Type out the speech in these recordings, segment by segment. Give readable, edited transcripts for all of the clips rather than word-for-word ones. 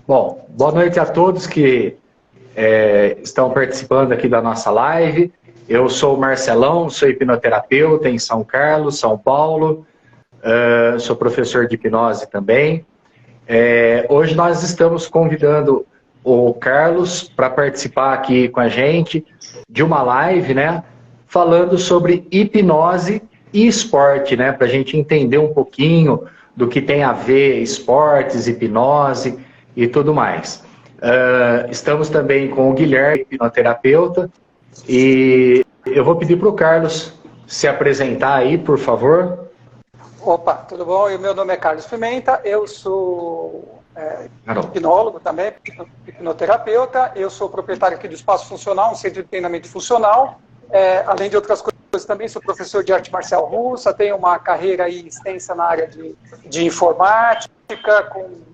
Bom, boa noite a todos que estão participando aqui da nossa live. Eu sou o Marcelão, sou hipnoterapeuta em São Carlos, São Paulo. Sou professor de hipnose também. Hoje nós estamos convidando o Carlos para participar aqui com a gente de uma live, né? Falando sobre hipnose e esporte, né? Para a gente entender um pouquinho do que tem a ver esportes, hipnose e tudo mais. Estamos também com o Guilherme, hipnoterapeuta, e eu vou pedir para o Carlos se apresentar aí, por favor. Opa, tudo bom? Meu nome é Carlos Pimenta, eu sou hipnólogo também, hipnoterapeuta, eu sou proprietário aqui do Espaço Funcional, um centro de treinamento funcional, além de outras coisas também sou professor de arte marcial russa, tenho uma carreira aí extensa na área de informática, com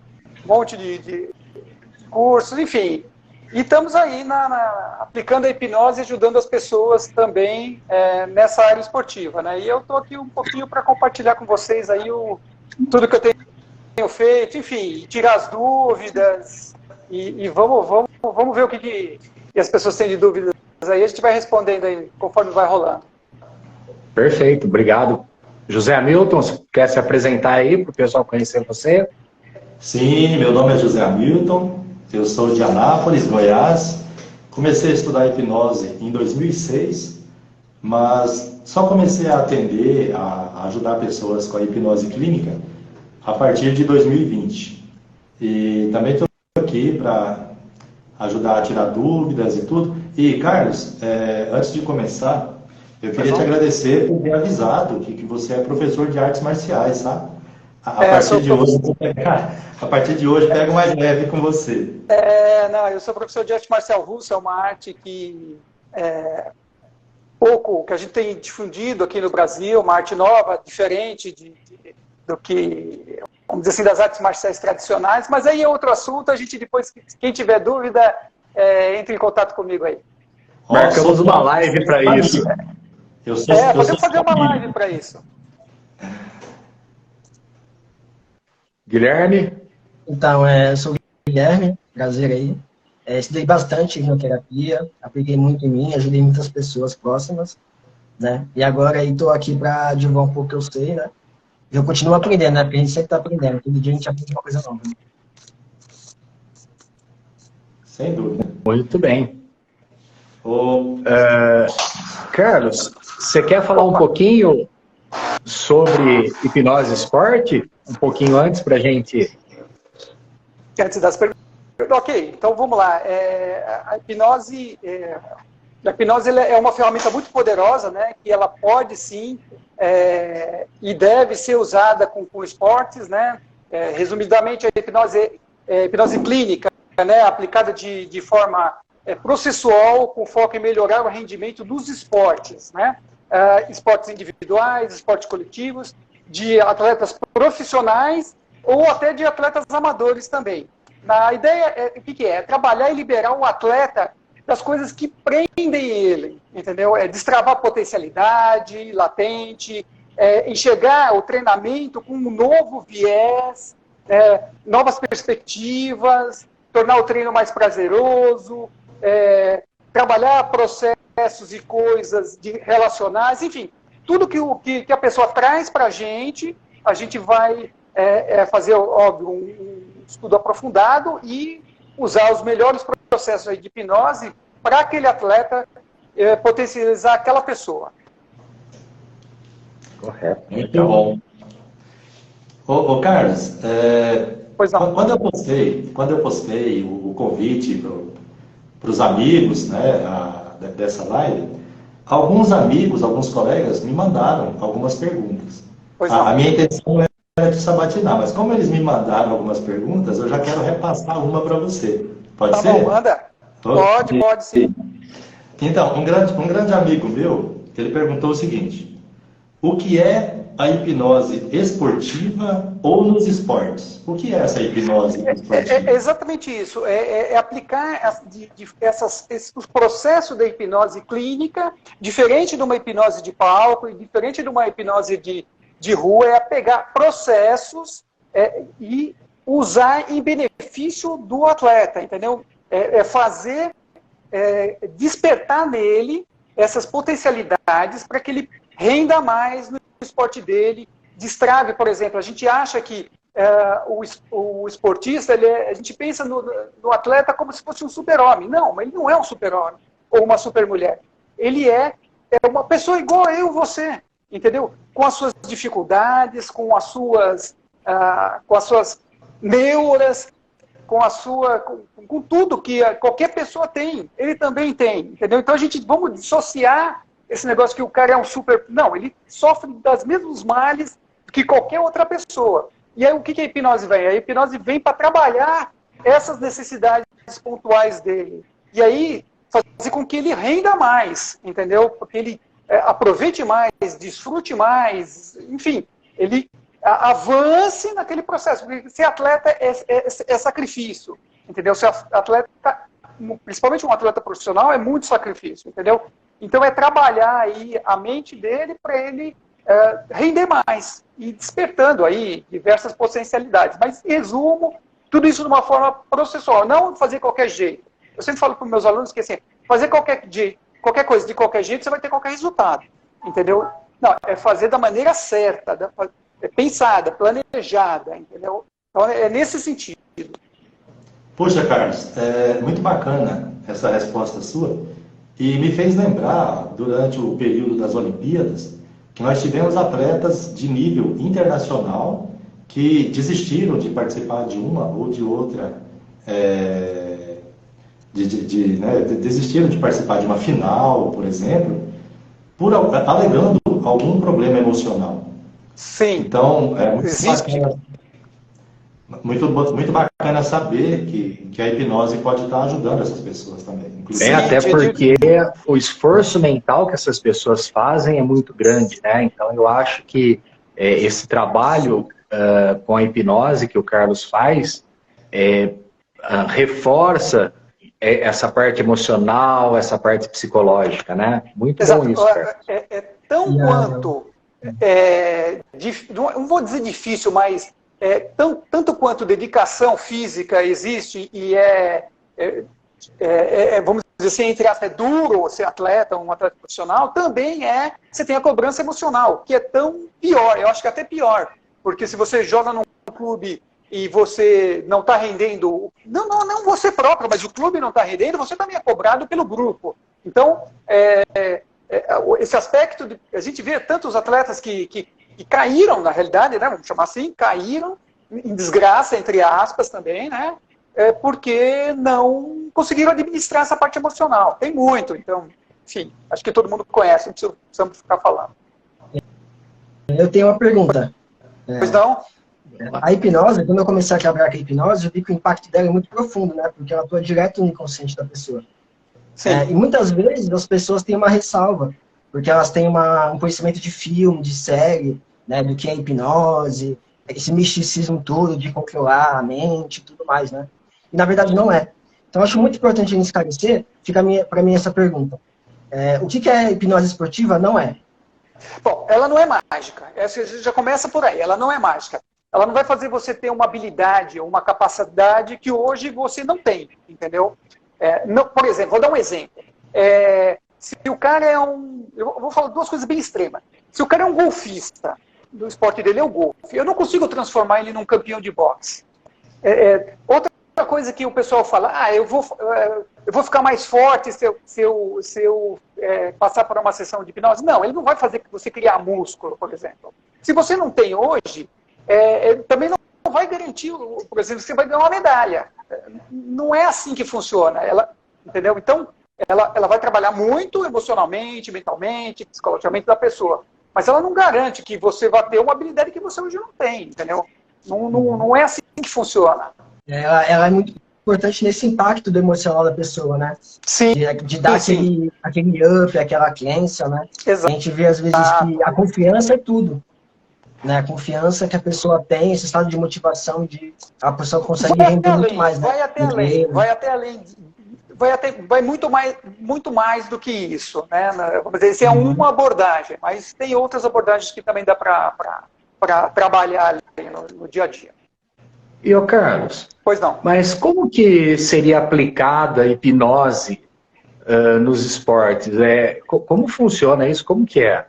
um monte de cursos, enfim. E estamos aí aplicando a hipnose e ajudando as pessoas também nessa área esportiva, né? E eu estou aqui um pouquinho para compartilhar com vocês aí tudo que eu tenho feito, enfim, tirar as dúvidas e vamos ver o que as pessoas têm de dúvidas aí. A gente vai respondendo aí conforme vai rolando. Perfeito, obrigado. José Hamilton, quer se apresentar aí para o pessoal conhecer você? Sim, meu nome é José Hamilton, eu sou de Anápolis, Goiás. Comecei a estudar hipnose em 2006, mas só comecei a atender, a ajudar pessoas com a hipnose clínica a partir de 2020. E também estou aqui para ajudar a tirar dúvidas e tudo. E, Carlos, antes de começar, eu queria te agradecer por ter avisado que você é professor de artes marciais, tá? A partir de hoje, pega mais leve com você. Não, eu sou professor de arte marcial russa, é uma arte que pouco que a gente tem difundido aqui no Brasil, uma arte nova, diferente do que, vamos dizer assim, das artes marciais tradicionais, mas aí é outro assunto, a gente depois, quem tiver dúvida, entre em contato comigo aí. Marcamos uma live para isso. Podemos fazer uma live para isso. Guilherme? Então, eu sou o Guilherme, prazer aí. Estudei bastante hipnoterapia, apliquei muito em mim, ajudei muitas pessoas próximas, né? E agora estou aqui para divulgar um pouco o que eu sei, né? E eu continuo aprendendo, né? Porque a gente sempre está aprendendo, todo dia a gente aprende uma coisa nova. Né? Sem dúvida. Muito bem. Carlos, você quer falar um pouquinho sobre hipnose e esporte? Um pouquinho antes para a gente... Antes das perguntas. Ok, então vamos lá. A hipnose ela é uma ferramenta muito poderosa, né? Que ela pode sim e deve ser usada com esportes, né? Resumidamente, a hipnose clínica, né? Aplicada de forma processual, com foco em melhorar o rendimento dos esportes, né? Esportes individuais, esportes coletivos, de atletas profissionais ou até de atletas amadores também. A ideia o que é? Trabalhar e liberar o atleta das coisas que prendem ele, entendeu? Destravar a potencialidade latente, enxergar o treinamento com um novo viés, novas perspectivas, tornar o treino mais prazeroso, trabalhar processos e coisas relacionais, enfim, tudo que a pessoa traz para a gente vai fazer, óbvio, um estudo aprofundado e usar os melhores processos aí de hipnose para aquele atleta potencializar aquela pessoa. Correto. Muito bom. Ô Carlos, Pois não. quando eu postei o convite para os amigos, né, dessa live, alguns amigos, alguns colegas me mandaram algumas perguntas. A minha intenção era te sabatinar, mas como eles me mandaram algumas perguntas, eu já quero repassar uma para você. Pode ser? Bom, manda. Pode sim. Então, um grande amigo meu, ele perguntou o seguinte: o que é a hipnose esportiva ou nos esportes? O que é essa hipnose esportiva? É exatamente isso. Aplicar os processos da hipnose clínica, diferente de uma hipnose de palco e diferente de uma hipnose de rua, é pegar processos e usar em benefício do atleta, entendeu? Despertar nele essas potencialidades para que ele renda mais no esporte dele, destrave, por exemplo. A gente acha que o esportista, a gente pensa no atleta como se fosse um super-homem. Não, mas ele não é um super-homem ou uma super-mulher. Ele é uma pessoa igual a eu e você, entendeu? Com as suas dificuldades, com as suas neuras, com tudo que qualquer pessoa tem, ele também tem, entendeu? Então vamos dissociar esse negócio que o cara é um super... Não, ele sofre das mesmos males que qualquer outra pessoa. E aí o que a hipnose vem? A hipnose vem para trabalhar essas necessidades pontuais dele. E aí fazer com que ele renda mais, entendeu? Porque ele aproveite mais, desfrute mais, enfim, ele avance naquele processo. Porque ser atleta é sacrifício, entendeu? Ser atleta, principalmente um atleta profissional, é muito sacrifício, entendeu? Então é trabalhar aí a mente dele para ele render mais e despertando aí diversas potencialidades. Mas, em resumo, tudo isso de uma forma processual, não fazer qualquer jeito. Eu sempre falo para os meus alunos que assim, fazer qualquer coisa de qualquer jeito, você vai ter qualquer resultado, entendeu? Não, é fazer da maneira certa, pensada, planejada, entendeu? Então é nesse sentido. Poxa, Carlos, é muito bacana essa resposta sua e me fez lembrar, durante o período das Olimpíadas, que nós tivemos atletas de nível internacional que desistiram de participar de uma ou de outra, desistiram de participar de uma final, por exemplo, alegando algum problema emocional. Sim. Então, é muito bacana saber que a hipnose pode estar ajudando essas pessoas também. Inclusive. Até porque o esforço mental que essas pessoas fazem é muito grande, né? Então, eu acho que esse trabalho com a hipnose que o Carlos faz reforça essa parte emocional, essa parte psicológica, né? Muito Exato. Bom isso, Carlos. Tão quanto... não vou dizer difícil, mas tanto quanto dedicação física existe e vamos dizer assim, entre aspas, é duro ser atleta, um atleta profissional, também você tem a cobrança emocional, que é tão pior, eu acho que é até pior, porque se você joga num clube e você não está rendendo, não você próprio, mas o clube não está rendendo, você também é cobrado pelo grupo. Então, esse aspecto, a gente vê tantos atletas que caíram, na realidade, né, vamos chamar assim, caíram em desgraça, entre aspas, também, né, porque não conseguiram administrar essa parte emocional. Tem muito, então, enfim, acho que todo mundo conhece, não precisamos ficar falando. Eu tenho uma pergunta. Pois não? A hipnose, quando eu comecei a trabalhar com a hipnose, eu vi que o impacto dela é muito profundo, né, porque ela atua direto no inconsciente da pessoa. E muitas vezes as pessoas têm uma ressalva, porque elas têm um conhecimento de filme, de série, né, do que é hipnose, esse misticismo todo de controlar a mente e tudo mais, né? E na verdade não é. Então eu acho muito importante esclarecer, fica para mim essa pergunta. O que é hipnose esportiva? Não é. Bom, ela não é mágica. Essa já começa por aí, ela não é mágica. Ela não vai fazer você ter uma habilidade ou uma capacidade que hoje você não tem, entendeu? Por exemplo, vou dar um exemplo. Se o cara eu vou falar duas coisas bem extremas. Se o cara é um golfista, do esporte dele é o golfe, eu não consigo transformar ele num campeão de boxe. Outra coisa que o pessoal fala, eu vou ficar mais forte se eu passar por uma sessão de hipnose. Não, ele não vai fazer você criar músculo, por exemplo. Se você não tem hoje, também não vai garantir, por exemplo, você vai ganhar uma medalha. Não é assim que funciona. Entendeu? Então, ela vai trabalhar muito emocionalmente, mentalmente, psicologicamente da pessoa. Mas ela não garante que você vai ter uma habilidade que você hoje não tem, entendeu? Não é assim que funciona. Ela é muito importante nesse impacto do emocional da pessoa, né? Sim. De dar aquele up, aquela crença, né? Exato. A gente vê às vezes que a confiança é tudo. Né? A confiança que a pessoa tem, esse estado de motivação, a pessoa consegue render muito mais, né? Vai muito mais do que isso, né? Vamos dizer, essa é uma abordagem, mas tem outras abordagens que também dá para trabalhar ali no dia a dia. E, ô Carlos, Pois não. mas como que seria aplicada a hipnose nos esportes? Como funciona isso? Como que é?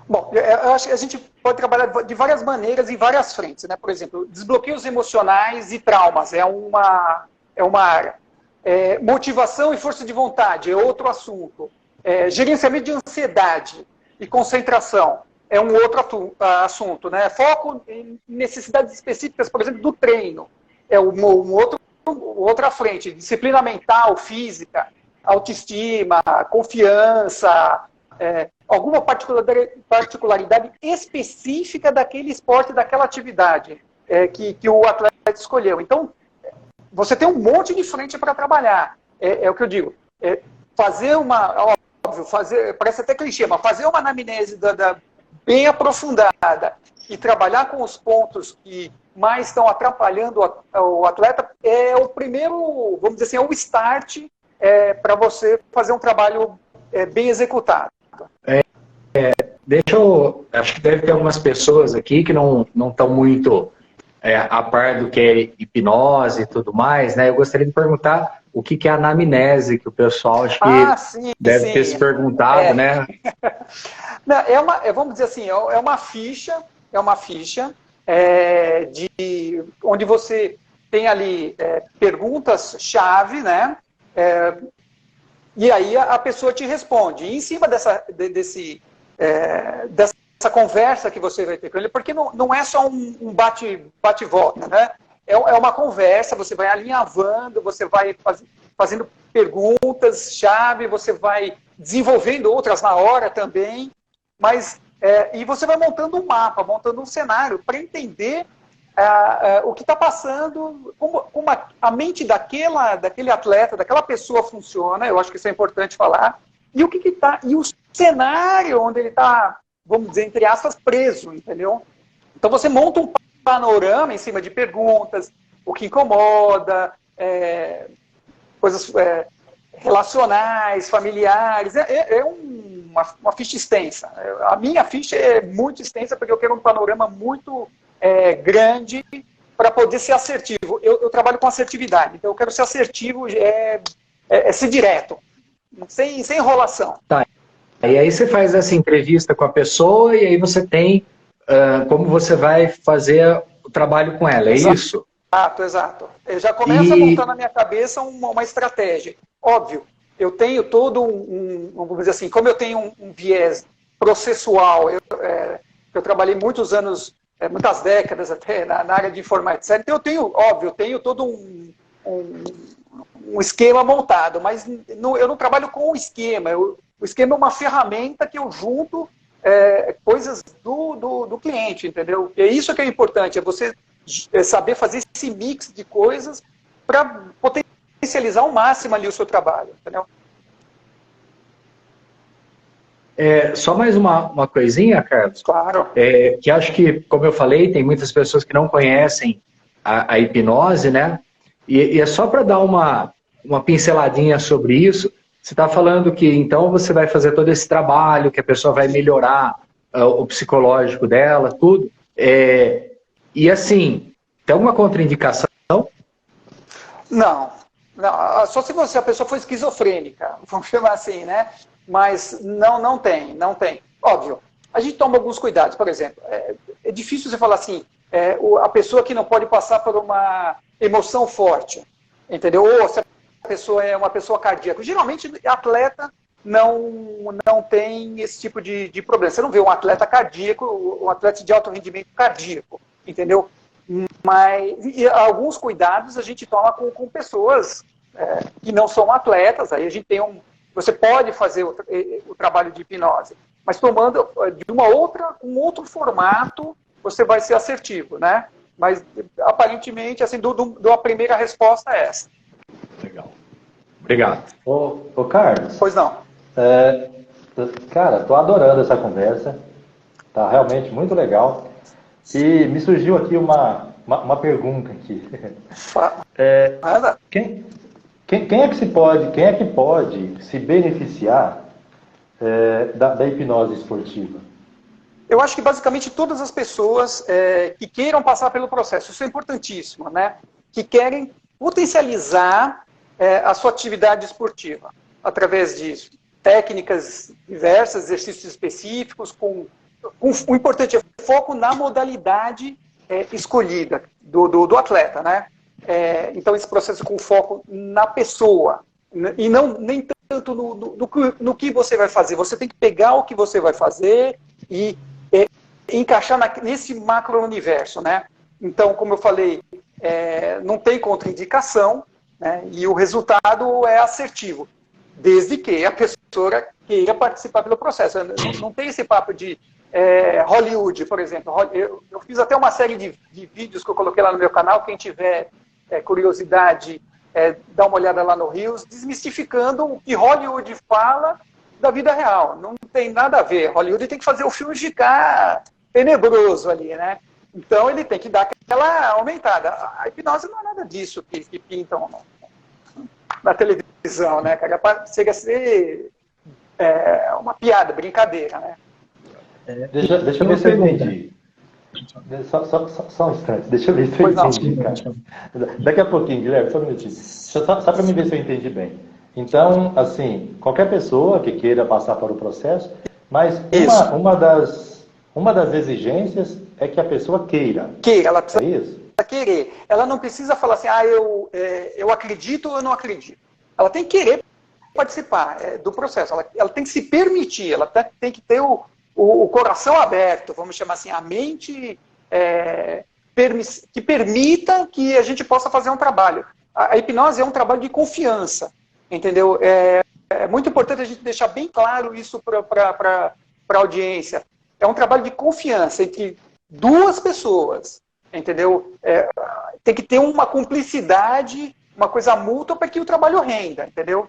Bom, eu acho que a gente pode trabalhar de várias maneiras em várias frentes, né? Por exemplo, desbloqueios emocionais e traumas é uma área. Motivação e força de vontade é outro assunto. Gerenciamento de ansiedade e concentração é um outro assunto, né? Foco em necessidades específicas, por exemplo, do treino é outra frente. Disciplina mental, física, autoestima, confiança, alguma particularidade específica daquele esporte, daquela atividade que o atleta escolheu. Então, você tem um monte de frente para trabalhar. É o que eu digo. Fazer óbvio, parece até clichê, mas fazer uma anamnese bem aprofundada e trabalhar com os pontos que mais estão atrapalhando o atleta é o primeiro, vamos dizer assim, é o start para você fazer um trabalho bem executado. Acho que deve ter algumas pessoas aqui que não estão muito a par do que é hipnose e tudo mais, né? Eu gostaria de perguntar o que é a anamnese, que o pessoal acho que deve ter se perguntado, né? Não, vamos dizer assim, é uma ficha onde você tem ali perguntas-chave, né? E aí a pessoa te responde. E em cima dessa conversa que você vai ter com ele, porque não é só um bate-volta, né? É uma conversa, você vai alinhavando, você vai fazendo perguntas-chave, você vai desenvolvendo outras na hora também, mas e você vai montando um mapa, montando um cenário para entender o que está passando, como a mente daquele atleta, daquela pessoa funciona. Eu acho que isso é importante falar. E e o cenário onde ele está, vamos dizer, entre aspas, preso, entendeu? Então você monta um panorama em cima de perguntas, o que incomoda, coisas relacionais, familiares. Uma ficha extensa. A minha ficha é muito extensa porque eu quero um panorama muito grande para poder ser assertivo. Eu trabalho com assertividade, então eu quero ser assertivo, ser direto, sem enrolação. Tá. E aí você faz essa entrevista com a pessoa e aí você tem como você vai fazer o trabalho com ela, é isso? Exato. Eu já começo a montar na minha cabeça uma estratégia. Óbvio, eu tenho todo vamos dizer assim, como eu tenho um viés processual, eu trabalhei muitos anos, muitas décadas até na área de informática, então eu tenho todo um esquema montado, mas eu não trabalho com o esquema. O esquema é uma ferramenta que eu junto coisas do cliente, entendeu? E é isso que é importante, é você saber fazer esse mix de coisas para potencializar ao máximo ali o seu trabalho, entendeu? Só mais uma coisinha, Carlos. Claro. Que acho que, como eu falei, tem muitas pessoas que não conhecem a hipnose, né? E é só para dar uma pinceladinha sobre isso. Você está falando que, então, você vai fazer todo esse trabalho, que a pessoa vai melhorar o psicológico dela, tudo. E, assim, tem alguma contraindicação? Não. Só se a pessoa for esquizofrênica, vamos chamar assim, né? Mas não tem. Óbvio, a gente toma alguns cuidados. Por exemplo, é difícil você falar assim, a pessoa que não pode passar por uma emoção forte, entendeu? Ou se a pessoa é uma pessoa cardíaca. Geralmente, atleta não tem esse tipo de problema. Você não vê um atleta cardíaco, um atleta de alto rendimento cardíaco, entendeu? Mas alguns cuidados a gente toma com pessoas que não são atletas. Aí a gente tem você pode fazer o trabalho de hipnose, mas tomando um outro formato, você vai ser assertivo, né? Mas aparentemente, assim, a primeira resposta é essa. Legal. Obrigado. Ô Carlos. Pois não. Cara, tô adorando essa conversa. Tá realmente muito legal. E me surgiu aqui uma pergunta aqui. Quem é que pode se beneficiar da hipnose esportiva? Eu acho que basicamente todas as pessoas que queiram passar pelo processo, isso é importantíssimo, né? Que querem potencializar a sua atividade esportiva através disso. Técnicas diversas, exercícios específicos, o importante é foco na modalidade escolhida do atleta, né? Então esse processo com foco na pessoa, e não nem tanto no que você vai fazer. Você tem que pegar o que você vai fazer e encaixar nesse macro-universo, né? Então, como eu falei, não tem contraindicação, né? E o resultado é assertivo, desde que a pessoa queira participar pelo processo. Não tem esse papo de Hollywood, por exemplo. Eu fiz até uma série de vídeos que eu coloquei lá no meu canal, quem tiver curiosidade, dá uma olhada lá no Rios, desmistificando o que Hollywood fala da vida real. Não tem nada a ver. Hollywood tem que fazer o filme ficar tenebroso ali, né? Então ele tem que dar aquela aumentada. A hipnose não é nada disso que pintam na televisão, né, cara? Chega a ser uma piada, brincadeira, né? Deixa eu ver se eu entendi. Só um instante, deixa eu ver se eu entendi, cara. Daqui a pouquinho, Guilherme, só um minutinho. Só para me ver se eu entendi bem. Então, assim, qualquer pessoa que queira passar por um processo, mas uma das exigências é que a pessoa queira. Ela precisa querer. Ela não precisa falar assim, eu acredito ou eu não acredito. Ela tem que querer participar do processo. Ela tem que se permitir, ela tem que ter o coração aberto, vamos chamar assim, a mente que permita que a gente possa fazer um trabalho. A hipnose é um trabalho de confiança, entendeu? É muito importante a gente deixar bem claro isso para a audiência. É um trabalho de confiança entre duas pessoas, entendeu? Tem que ter uma cumplicidade, uma coisa mútua para que o trabalho renda, entendeu?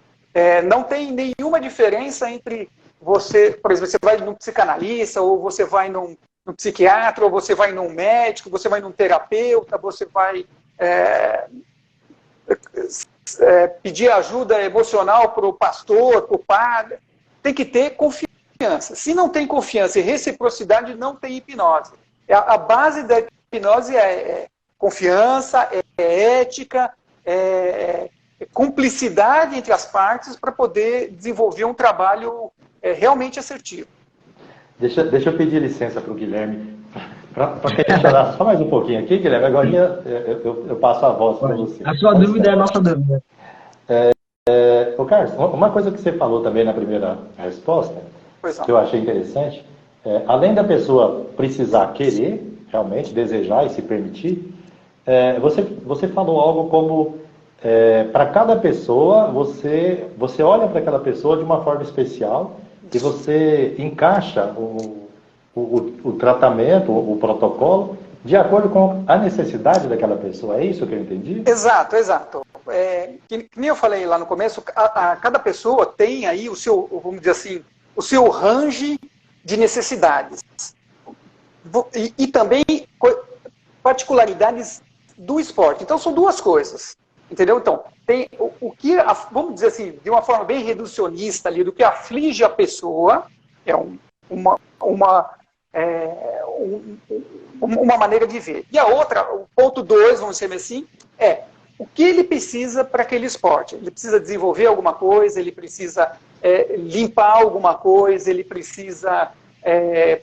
Não tem nenhuma diferença entre você, por exemplo, você vai num psicanalista, ou você vai num psiquiatra, ou você vai num médico, você vai num terapeuta, você vai pedir ajuda emocional para o pastor, para o padre. Tem que ter confiança. Se não tem confiança e reciprocidade, não tem hipnose. A base da hipnose é confiança, ética, cumplicidade entre as partes para poder desenvolver um trabalho realmente assertivo. Deixa eu pedir licença para o Guilherme, para questionar só mais um pouquinho aqui, Guilherme. Agora eu passo a voz para você. A sua dúvida é a nossa dúvida. Ô Carlos, uma coisa que você falou também na primeira resposta, que eu achei interessante, além da pessoa precisar querer, realmente, desejar e se permitir, você falou algo como, para cada pessoa, você olha para aquela pessoa de uma forma especial e você encaixa o tratamento, o protocolo, de acordo com a necessidade daquela pessoa. É isso que eu entendi? Exato. Que nem eu falei lá no começo, cada pessoa tem aí o seu, vamos dizer assim, o seu range de necessidades. E também particularidades do esporte. Então, são duas coisas. Entendeu? Então, tem o que, vamos dizer assim, de uma forma bem reducionista ali, do que aflige a pessoa, uma maneira de ver. E a outra, o ponto 2, vamos dizer assim, o que ele precisa para aquele esporte. Ele precisa desenvolver alguma coisa, ele precisa limpar alguma coisa, ele precisa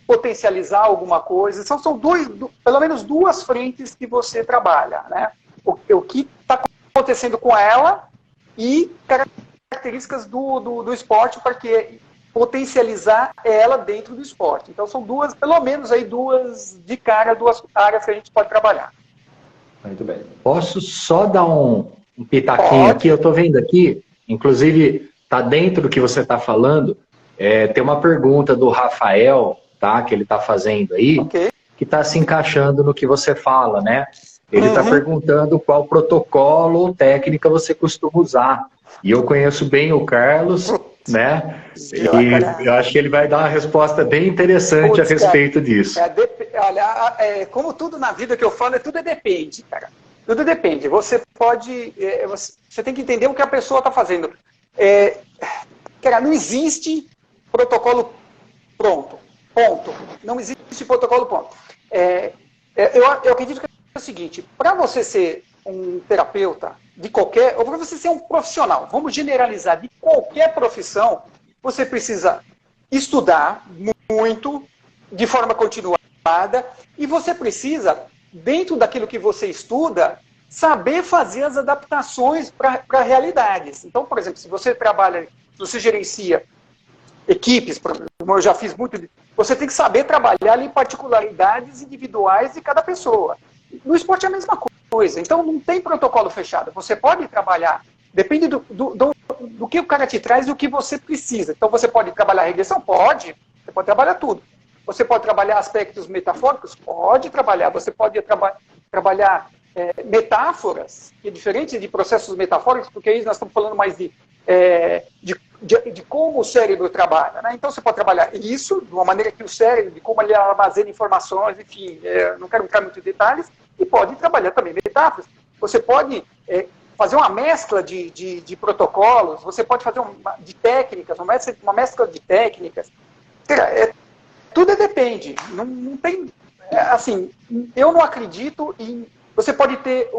potencializar alguma coisa. São pelo menos duas frentes que você trabalha, né? O que está acontecendo com ela e características do esporte para que potencializar ela dentro do esporte. Então são pelo menos aí duas áreas que a gente pode trabalhar. Muito bem. Posso só dar um pitaquinho aqui? Eu estou vendo aqui, inclusive está dentro do que você está falando, tem uma pergunta do Rafael, tá, que ele está fazendo aí, que está se encaixando no que você fala, né? Ele está perguntando qual protocolo ou técnica você costuma usar. E eu conheço bem o Carlos, né? E eu acho que ele vai dar uma resposta bem interessante a respeito disso. Olha, como tudo na vida que eu falo, tudo depende, cara. Tudo depende. Você pode... você tem que entender o que a pessoa está fazendo. Cara, não existe protocolo pronto. ponto. Não existe protocolo, ponto. Eu acredito que é o seguinte, para você ser um terapeuta de qualquer, ou para você ser um profissional, vamos generalizar, de qualquer profissão, você precisa estudar muito, de forma continuada, e você precisa, dentro daquilo que você estuda, saber fazer as adaptações para realidades. Então, por exemplo, se você trabalha, se você gerencia equipes, como eu já fiz muito, você tem que saber trabalhar em particularidades individuais de cada pessoa. No esporte é a mesma coisa. Então, não tem protocolo fechado. Você pode trabalhar, depende do que o cara te traz e do que você precisa. Então, você pode trabalhar regressão? Pode. Você pode trabalhar tudo. Você pode trabalhar aspectos metafóricos? Pode trabalhar. Você pode trabalhar metáforas, que é diferente de processos metafóricos, porque aí nós estamos falando mais de como o cérebro trabalha, né? Então você pode trabalhar isso de uma maneira que o cérebro, de como ele armazena informações, enfim, não quero entrar muito em detalhes, e pode trabalhar também metáforas. Você pode fazer uma mescla de protocolos, você pode fazer de técnicas, uma mescla de técnicas. Tudo depende. Não tem, assim, eu não acredito em... Você pode ter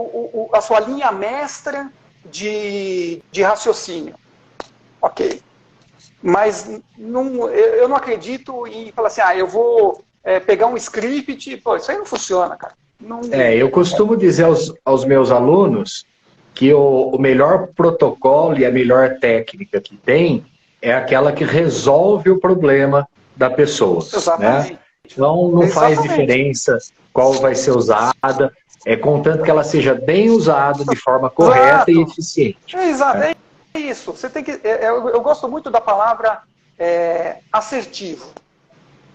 a sua linha mestra de raciocínio. Ok. Mas eu não acredito em falar assim, eu vou pegar um script, pô, isso aí não funciona, cara. Não... Eu costumo dizer aos meus alunos que o melhor protocolo e a melhor técnica que tem é aquela que resolve o problema da pessoa. Exatamente. Né? Então não faz diferença qual vai ser usada, contanto que ela seja bem usada de forma correta e eficiente. Exato, é isso. Você tem que, eu gosto muito da palavra assertivo,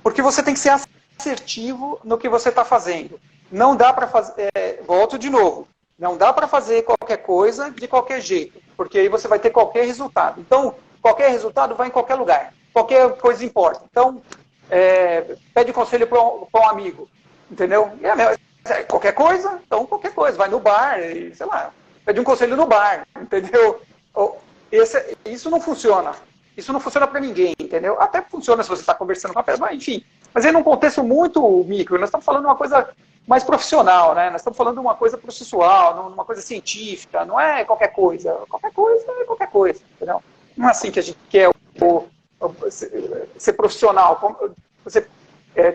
porque você tem que ser assertivo no que você está fazendo. Não dá para fazer, volto de novo, não dá para fazer qualquer coisa de qualquer jeito, porque aí você vai ter qualquer resultado. Então, qualquer resultado vai em qualquer lugar, qualquer coisa importa. Então, pede conselho para um amigo, entendeu? Qualquer coisa, então qualquer coisa, vai no bar, sei lá, pede um conselho no bar, entendeu? Isso não funciona. Isso não funciona para ninguém, entendeu? Até funciona se você está conversando com a pessoa, enfim. Mas é num contexto muito micro. Nós estamos falando de uma coisa mais profissional, né? Nós estamos falando de uma coisa processual, numa coisa científica. Não é qualquer coisa. Qualquer coisa é qualquer coisa, entendeu? Não é assim que a gente quer ser profissional, você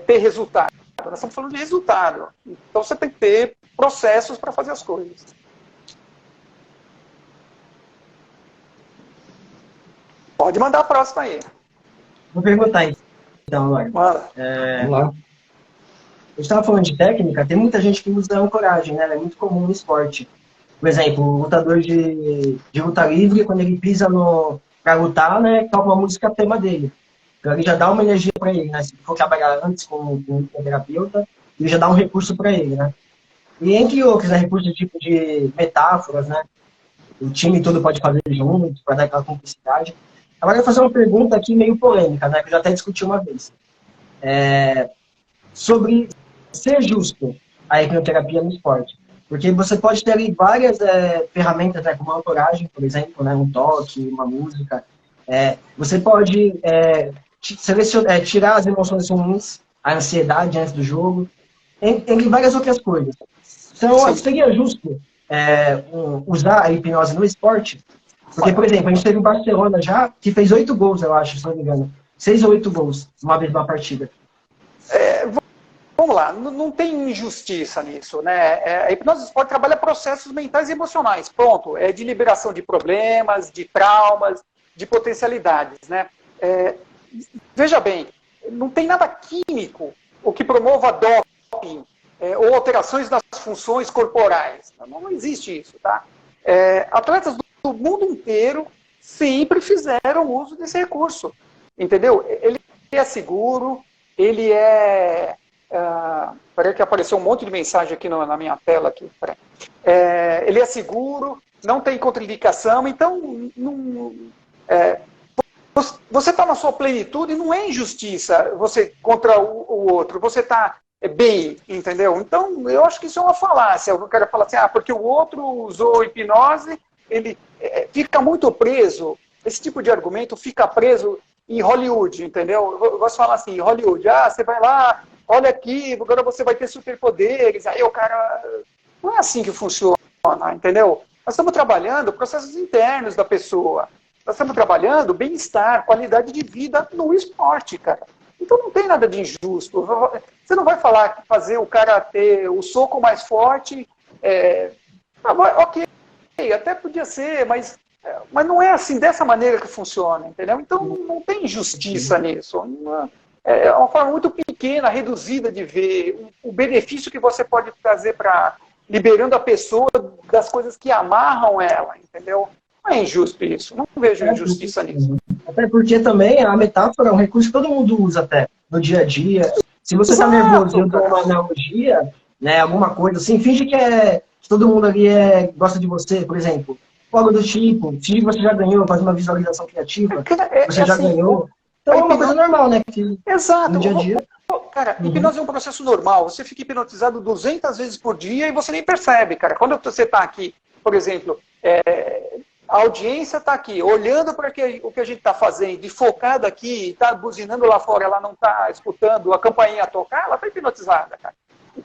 ter resultado. Nós estamos falando de resultado. Então você tem que ter processos para fazer as coisas. Pode mandar a próxima aí. Vou perguntar então, Laura. Vamos lá. Eu estava falando de técnica, tem muita gente que usa ancoragem, né? É muito comum no esporte. Por exemplo, o lutador de luta livre, quando ele pisa para lutar, né, toca uma música tema dele. Então ele já dá uma energia para ele, né? Se for trabalhar antes com um terapeuta, ele já dá um recurso para ele, né? E entre outros, né, recursos tipo de metáforas, né? O time todo pode fazer junto, para dar aquela cumplicidade. Agora eu vou fazer uma pergunta aqui meio polêmica, né? Que eu já até discuti uma vez. Sobre ser justo a hipnoterapia no esporte. Porque você pode ter ali várias ferramentas, né, como a ancoragem, por exemplo, né, um toque, uma música. Você pode tirar as emoções ruins, a ansiedade antes do jogo, entre várias outras coisas. Então, seria justo usar a hipnose no esporte? Porque, por exemplo, a gente teve o Barcelona já, que fez 8 gols, eu acho, se não me engano. 6 ou 8 gols, uma vez na partida. Vamos lá, não tem injustiça nisso, né? A hipnose do esporte trabalha processos mentais e emocionais, pronto. É de liberação de problemas, de traumas, de potencialidades, né? Veja bem, não tem nada químico o que promova doping ou alterações nas funções corporais. Não existe isso, tá? Atletas do mundo inteiro sempre fizeram uso desse recurso, entendeu? Ele é seguro, ele é... Peraí que apareceu um monte de mensagem aqui na minha tela. Aqui. Ele é seguro, não tem contraindicação, então você está na sua plenitude e não é injustiça você contra o outro, você está bem, entendeu? Então eu acho que isso é uma falácia. Eu quero falar assim, porque o outro usou hipnose, ele fica muito preso, esse tipo de argumento fica preso em Hollywood, entendeu? Eu gosto de falar assim, Hollywood, você vai lá, olha aqui, agora você vai ter superpoderes, aí o cara... Não é assim que funciona, entendeu? Nós estamos trabalhando processos internos da pessoa. Nós estamos trabalhando bem-estar, qualidade de vida no esporte, cara. Então não tem nada de injusto. Você não vai falar fazer o cara ter o soco mais forte. Ok, até podia ser, mas não é assim, dessa maneira que funciona, entendeu? Então não tem injustiça nisso. É uma forma muito pequena, reduzida de ver o benefício que você pode trazer para liberando a pessoa das coisas que amarram ela, entendeu? Não é injusto isso, não vejo injustiça nisso. Até porque também a metáfora é um recurso que todo mundo usa até no dia a dia. Se você está nervoso e eu dou uma analogia, né, alguma coisa assim, finge que todo mundo ali gosta de você, por exemplo. Algo do tipo, finge que você já ganhou, faz uma visualização criativa, você já assim, ganhou. Então é uma coisa normal, né? Exato. No dia a dia. Cara, hipnose é um processo normal. Você fica hipnotizado 200 vezes por dia e você nem percebe, cara. Quando você está aqui, por exemplo, a audiência está aqui, olhando para o que a gente está fazendo, e focada aqui, está buzinando lá fora, ela não está escutando a campainha tocar, ela está hipnotizada, cara.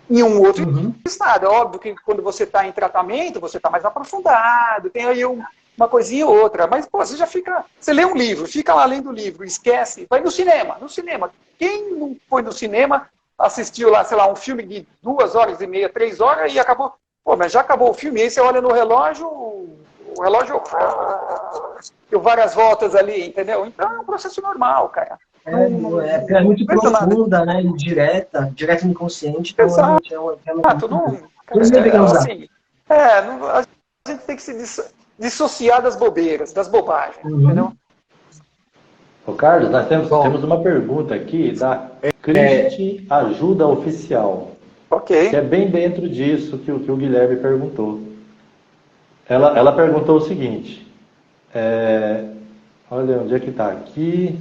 Em um outro estado. É óbvio que quando você está em tratamento, você está mais aprofundado, tem aí uma coisinha ou outra. Mas, pô, você já fica... Você lê um livro, fica lá lendo o livro, esquece, vai no cinema. No cinema. Quem não foi no cinema, assistiu lá, sei lá, um filme de 2h30, 3 horas e acabou... Pô, mas já acabou o filme, aí você olha no relógio, o relógio deu várias voltas ali, entendeu? Então é um processo normal, cara. É muito profunda, né? Direta no inconsciente. Então, exato. A gente tem que se dissociar das bobeiras, das bobagens, entendeu? Ô Carlos, nós temos uma pergunta aqui da Cristi Ajuda Oficial. Ok. Que é bem dentro disso que o Guilherme perguntou. Ela perguntou o seguinte... Olha onde é que está aqui.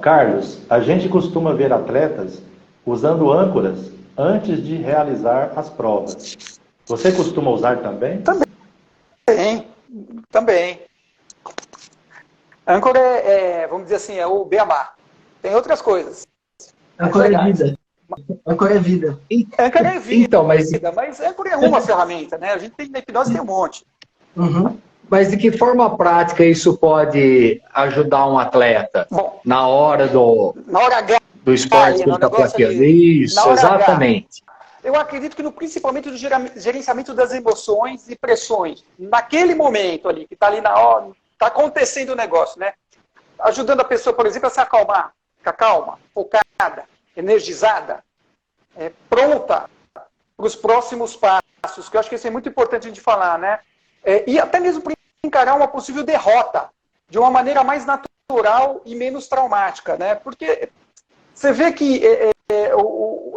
Carlos, a gente costuma ver atletas usando âncoras antes de realizar as provas. Você costuma usar também? Também. Âncora vamos dizer assim, é o beabá. Tem outras coisas. Âncora é vida. Âncora é vida. Âncora é vida, então, mas âncora é uma ferramenta, né? A gente tem na hipnose tem um monte. Mas de que forma prática isso pode ajudar um atleta? Bom, na hora do esporte que ele está praticando? Isso, exatamente. Eu acredito que principalmente no gerenciamento das emoções e pressões. Naquele momento ali, que está ali na hora, está acontecendo o negócio, né? Ajudando a pessoa, por exemplo, a se acalmar. Ficar calma, focada, energizada, pronta para os próximos passos, que eu acho que isso é muito importante a gente falar, né? E até mesmo para encarar uma possível derrota de uma maneira mais natural e menos traumática, né? Porque você vê que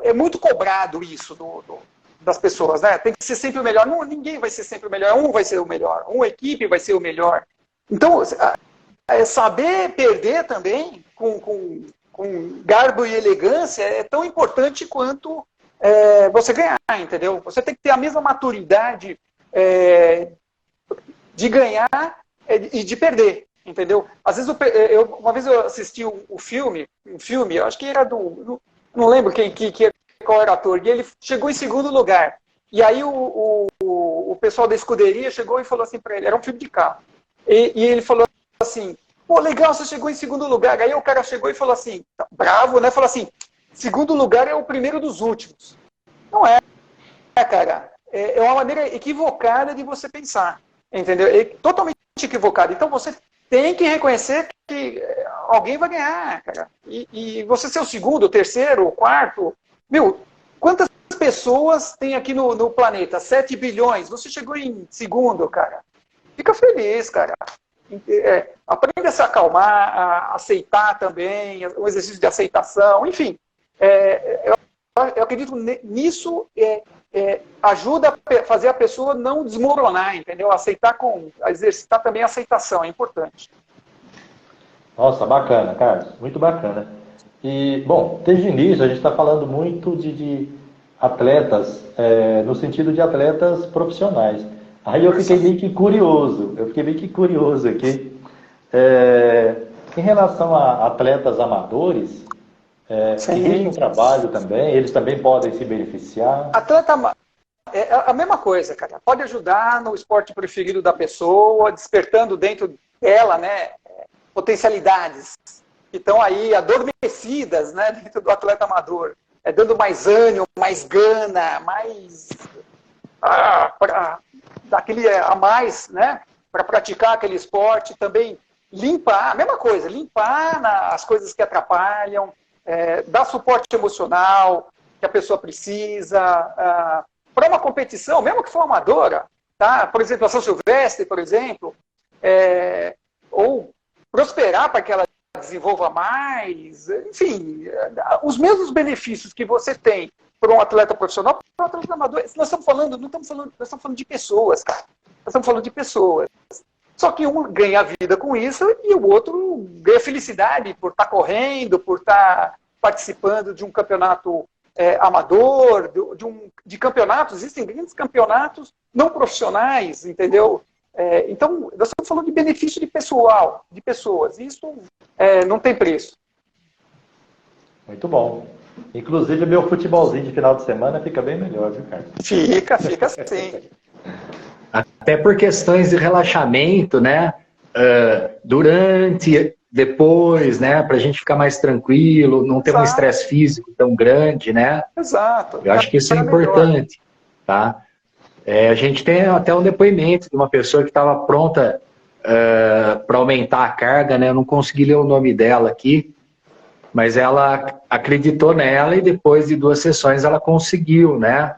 é muito cobrado isso das pessoas, né? Tem que ser sempre o melhor. Ninguém vai ser sempre o melhor. Um vai ser o melhor. Uma equipe vai ser o melhor. Então, saber perder também com garbo e elegância é tão importante quanto você ganhar, entendeu? Você tem que ter a mesma maturidade de ganhar e de perder, entendeu? Às vezes, uma vez eu assisti um filme, eu acho que era não lembro qual era o ator, e ele chegou em segundo lugar. E aí o pessoal da escuderia chegou e falou assim para ele, era um filme de carro, e ele falou assim, pô, legal, você chegou em segundo lugar. Aí o cara chegou e falou assim, bravo, né? Falou assim, segundo lugar é o primeiro dos últimos. Não é, cara. É uma maneira equivocada de você pensar. Entendeu? É totalmente equivocado. Então você tem que reconhecer que alguém vai ganhar, cara. E você ser o segundo, o terceiro, o quarto. Meu, quantas pessoas tem aqui no planeta? 7 bilhões. Você chegou em segundo, cara. Fica feliz, cara. Aprenda a se acalmar, a aceitar também, um exercício de aceitação, enfim. Eu acredito nisso. Ajuda a fazer a pessoa não desmoronar, entendeu? Exercitar também a aceitação, é importante. Nossa, bacana, Carlos, muito bacana. E, bom, desde o início a gente está falando muito de atletas, no sentido de atletas profissionais. Aí eu fiquei meio que curioso, aqui. Em relação a atletas amadores, existe um trabalho também, eles também podem se beneficiar? É a mesma coisa, cara. Pode ajudar no esporte preferido da pessoa, despertando dentro dela, né, potencialidades que estão aí adormecidas, né, dentro do atleta amador. Dando mais ânimo, mais gana, mais daquele a mais, né, para praticar aquele esporte. Também limpar, a mesma coisa, limpar as coisas que atrapalham, dar suporte emocional que a pessoa precisa, para uma competição, mesmo que for amadora, tá? Por exemplo, a São Silvestre, por exemplo, ou prosperar para que ela desenvolva mais, enfim, os mesmos benefícios que você tem para um atleta profissional, para um atleta amador. Nós estamos falando, nós estamos falando de pessoas, cara. Nós estamos falando de pessoas. Só que um ganha vida com isso e o outro ganha felicidade por estar correndo, por estar participando de um campeonato amador, de campeonatos. Existem grandes campeonatos não profissionais, entendeu? Então, nós estamos falando de benefício de pessoal, de pessoas. Isso não tem preço. Muito bom. Inclusive, o meu futebolzinho de final de semana fica bem melhor, viu, Carlos? Fica sim. Até por questões de relaxamento, né? Durante, depois, né? Para a gente ficar mais tranquilo, não ter um estresse físico tão grande, né? Exato. Eu acho que isso é importante, tá? A gente tem até um depoimento de uma pessoa que estava pronta para aumentar a carga, né? Eu não consegui ler o nome dela aqui, mas ela acreditou nela e depois de 2 sessões ela conseguiu, né?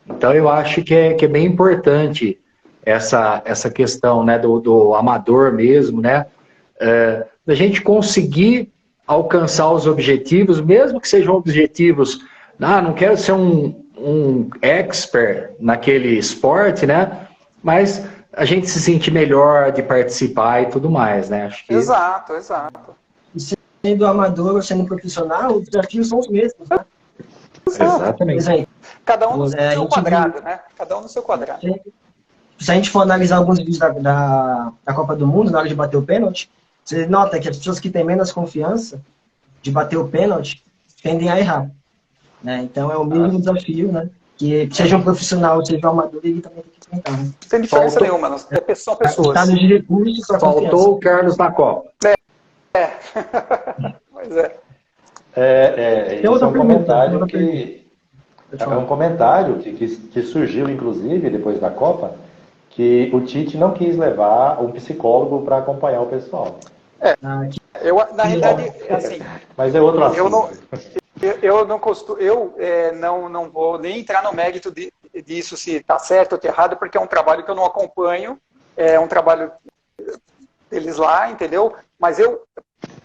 Então eu acho que é bem importante essa questão, né, do amador mesmo, né? Da gente conseguir alcançar os objetivos, mesmo que sejam objetivos, não quero ser um expert naquele esporte, né? Mas a gente se sente melhor de participar e tudo mais, né? Acho que... Exato. E sendo amador ou sendo profissional, os desafios são os mesmos, né? Exatamente. Cada um no seu quadrado, né? Cada um no seu quadrado. Se a gente for analisar alguns vídeos da Copa do Mundo, na hora de bater o pênalti, você nota que as pessoas que têm menos confiança de bater o pênalti tendem a errar. Né? Então é o mínimo desafio, né? Que seja um profissional, seja um amador, ele também tem que enfrentar. Né? Sem diferença nenhuma, são pessoas. Tá de recursos, faltou o Carlos na Copa. Pois é. Isso é um comentário que surgiu, inclusive, depois da Copa, que o Tite não quis levar um psicólogo para acompanhar o pessoal. Na realidade, assim... Mas é outro assunto. Eu não vou nem entrar no mérito disso, se está certo ou está errado, porque é um trabalho que eu não acompanho, é um trabalho deles lá, entendeu? Mas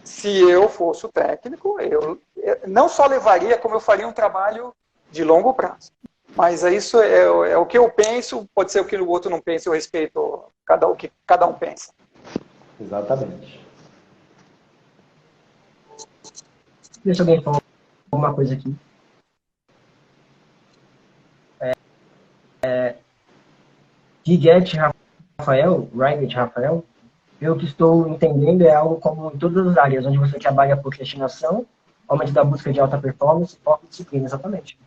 se eu fosse o técnico, eu não só levaria, como eu faria um trabalho de longo prazo. Mas isso é o que eu penso, pode ser o que o outro não pensa, eu respeito o que cada um pensa. Exatamente. Deixa alguém falar alguma coisa aqui. Righet Rafael, pelo que estou entendendo, é algo como em todas as áreas, onde você trabalha por destinação, aumento da busca de alta performance, foco e disciplina, exatamente.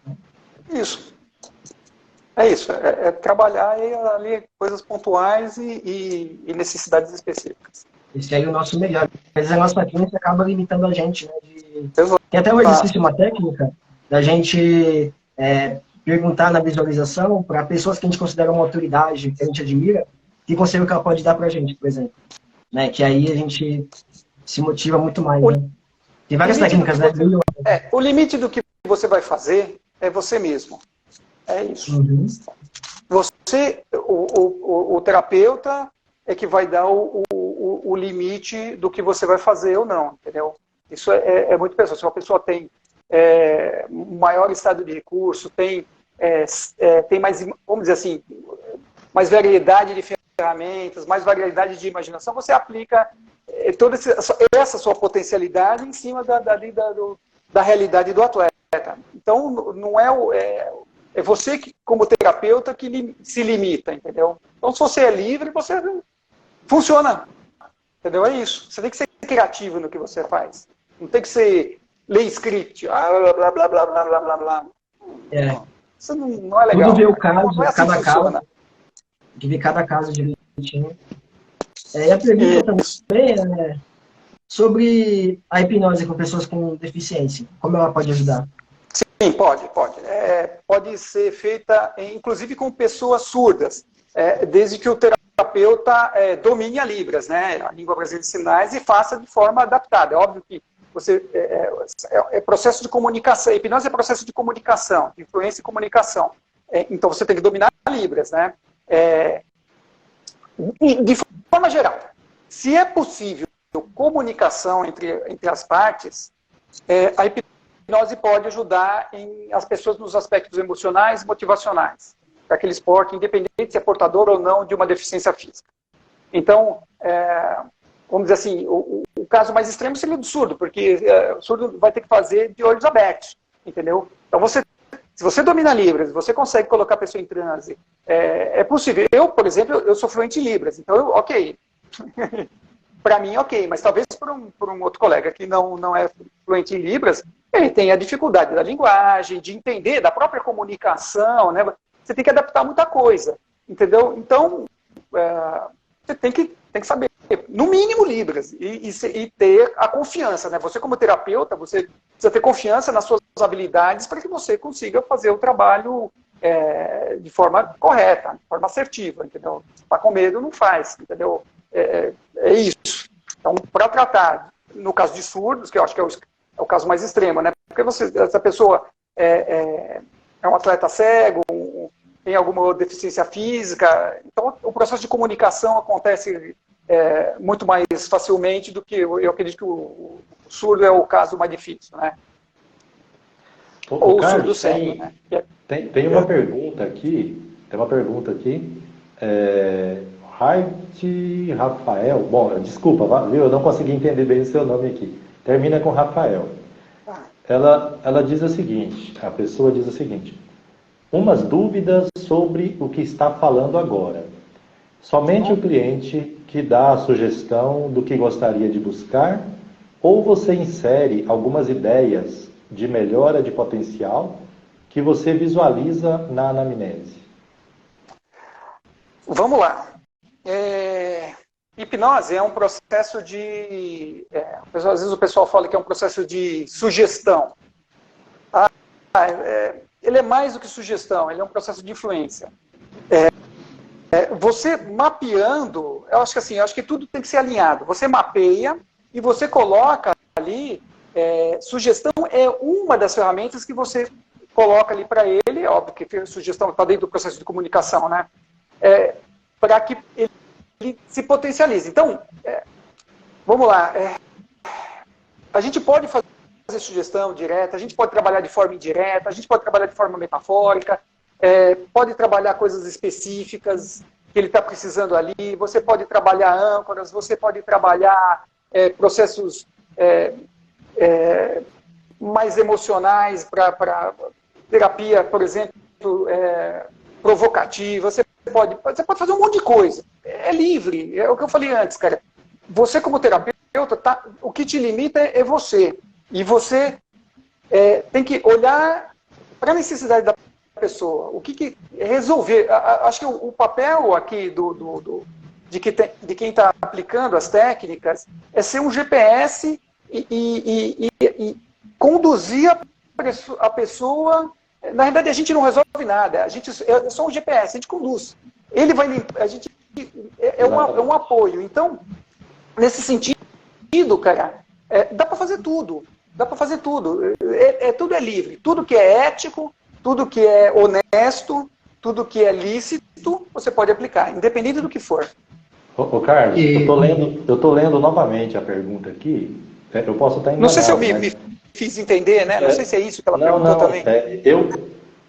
Isso. É isso, é trabalhar ali coisas pontuais e necessidades específicas. Esse aí é o nosso melhor. Às vezes a nossa clínica acaba limitando a gente, né? Tem até um exercício, uma técnica, da gente perguntar na visualização para pessoas que a gente considera uma autoridade, que a gente admira, que conselho que ela pode dar para a gente, por exemplo. Né? Que aí a gente se motiva muito mais. Né? Tem várias técnicas, né? O limite do que você vai fazer é você mesmo. É isso. Uhum. Você, o terapeuta, é que vai dar o limite do que você vai fazer ou não, entendeu? Isso é muito pessoal. Se uma pessoa tem maior estado de recurso, tem mais, vamos dizer assim, mais variedade de ferramentas, mais variedade de imaginação, você aplica toda essa sua potencialidade em cima da realidade do atleta. Então, não é você, como terapeuta, que se limita, entendeu? Então, se você é livre, você funciona. Entendeu? É isso. Você tem que ser criativo no que você faz. Não tem que ser ler script. Blá, blá, blá, blá, blá, blá, blá, blá. Isso não é legal. Tudo ver o caso, não é assim cada que funciona. caso, de ver cada caso direitinho. E a pergunta também é sobre a hipnose com pessoas com deficiência. Como ela pode ajudar? Sim, pode. Pode ser feita, inclusive, com pessoas surdas, desde que o terapeuta domine a Libras, né, a língua brasileira de sinais, e faça de forma adaptada. É óbvio que você é processo de comunicação. A hipnose é processo de comunicação, de influência e comunicação. Então, você tem que dominar a Libras, né? De forma geral, se é possível comunicação entre as partes, a hipnose pode ajudar as pessoas nos aspectos emocionais e motivacionais, para aquele esporte, independente se é portador ou não de uma deficiência física. Então, vamos dizer assim, o caso mais extremo seria do surdo, porque o surdo vai ter que fazer de olhos abertos, entendeu? Então, se você domina Libras, você consegue colocar a pessoa em transe, é possível. Eu, por exemplo, eu sou fluente em Libras, então, ok. Para mim, ok, mas talvez por um outro colega que não é fluente em Libras, ele tem a dificuldade da linguagem, de entender, da própria comunicação, né? Você tem que adaptar muita coisa, entendeu? Então, você tem que saber, no mínimo, Libras, e ter a confiança, né? Você, como terapeuta, você precisa ter confiança nas suas habilidades para que você consiga fazer o trabalho de forma correta, de forma assertiva, entendeu? Se está com medo, não faz, entendeu? É isso. Então, para tratar, no caso de surdos, que eu acho que é o caso mais extremo, né? Porque essa pessoa é um atleta cego, tem alguma deficiência física, então o processo de comunicação acontece muito mais facilmente do que eu acredito que o surdo é o caso mais difícil, né? Ou o surdo cego, né? Tem uma pergunta aqui, Raid Rafael, bom, desculpa, viu? Eu não consegui entender bem o seu nome aqui. Termina com Rafael. Ela diz o seguinte, a pessoa diz o seguinte: umas dúvidas sobre o que está falando agora. Somente o cliente que dá a sugestão do que gostaria de buscar, ou você insere algumas ideias de melhora de potencial que você visualiza na anamnese? Vamos lá. Hipnose é um processo de... às vezes o pessoal fala que é um processo de sugestão. Ele é mais do que sugestão, ele é um processo de influência. Você mapeando, eu acho que tudo tem que ser alinhado. Você mapeia e você coloca ali, sugestão é uma das ferramentas que você coloca ali para ele, óbvio que a sugestão está dentro do processo de comunicação, né? Para que ele se potencialize. Então, vamos lá, a gente pode fazer sugestão direta, a gente pode trabalhar de forma indireta, a gente pode trabalhar de forma metafórica, pode trabalhar coisas específicas que ele está precisando ali, você pode trabalhar âncoras, você pode trabalhar processos mais emocionais para terapia, por exemplo, provocativa, você pode fazer um monte de coisa, é livre, é o que eu falei antes, cara. Você como terapeuta, o que te limita é você. E você tem que olhar para a necessidade da pessoa, o que resolver. Acho que o papel aqui de quem está aplicando as técnicas é ser um GPS e conduzir a pessoa. Na verdade, a gente não resolve nada, é só um GPS, a gente conduz. Ele vai limpar, é um apoio. Então, nesse sentido, cara, dá para fazer tudo. Dá para fazer tudo. Tudo é livre. Tudo que é ético, tudo que é honesto, tudo que é lícito, você pode aplicar, independente do que for. Ô Carlos, eu tô lendo novamente a pergunta aqui. Eu posso estar enganado. Não sei se eu me fiz entender, né? Não sei se é isso que ela perguntou também.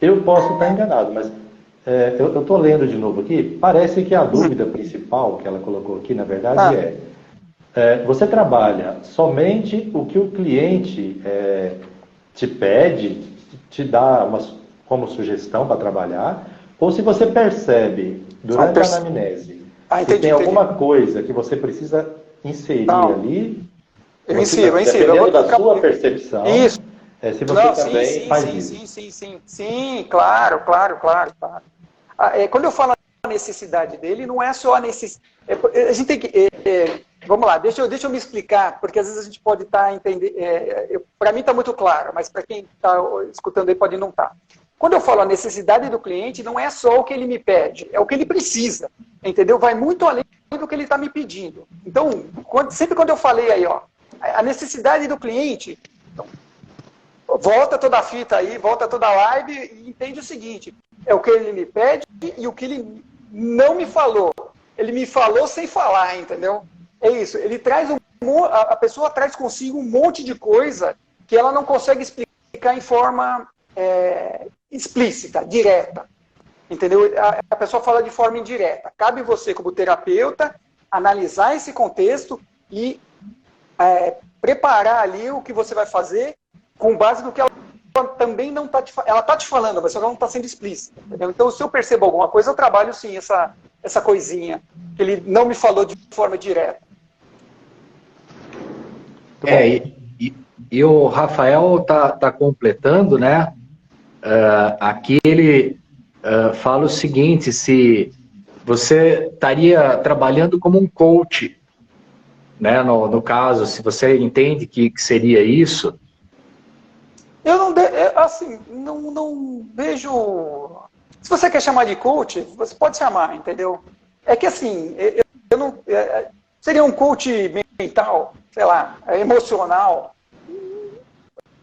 Eu posso estar enganado, mas eu estou lendo de novo aqui. Parece que a dúvida principal que ela colocou aqui, na verdade, você trabalha somente o que o cliente te pede, te dá como sugestão para trabalhar, ou se você percebe durante a anamnese que tem alguma coisa que você precisa inserir ali, Eu insiro. Dependendo da sua percepção, isso. Se você também faz isso. Sim, claro. Quando eu falo a necessidade dele, não é só a necessidade. A gente tem que... vamos lá, deixa eu me explicar, porque às vezes a gente pode estar entendendo... para mim está muito claro, mas para quem está escutando aí pode não estar. Quando eu falo a necessidade do cliente, não é só o que ele me pede, é o que ele precisa, entendeu? Vai muito além do que ele está me pedindo. Então, sempre quando eu falei aí, ó, a necessidade do cliente, então, volta toda a fita aí, volta toda a live e entende o seguinte, é o que ele me pede e o que ele não me falou. Ele me falou sem falar, entendeu? É isso, ele traz a pessoa traz consigo um monte de coisa que ela não consegue explicar em forma... explícita, direta, entendeu? A pessoa fala de forma indireta. Cabe você, como terapeuta, analisar esse contexto e preparar ali o que você vai fazer com base no que ela também não está te falando. Ela está te falando, mas ela não está sendo explícita, entendeu? Então, se eu percebo alguma coisa, eu trabalho sim essa coisinha que ele não me falou de forma direta. E o Rafael tá completando, né? Aqui ele fala o seguinte, se você estaria trabalhando como um coach, né, no caso, se você entende que seria isso. Eu não vejo... Se você quer chamar de coach, você pode chamar, entendeu? É que assim, eu não... seria um coach mental, sei lá, emocional.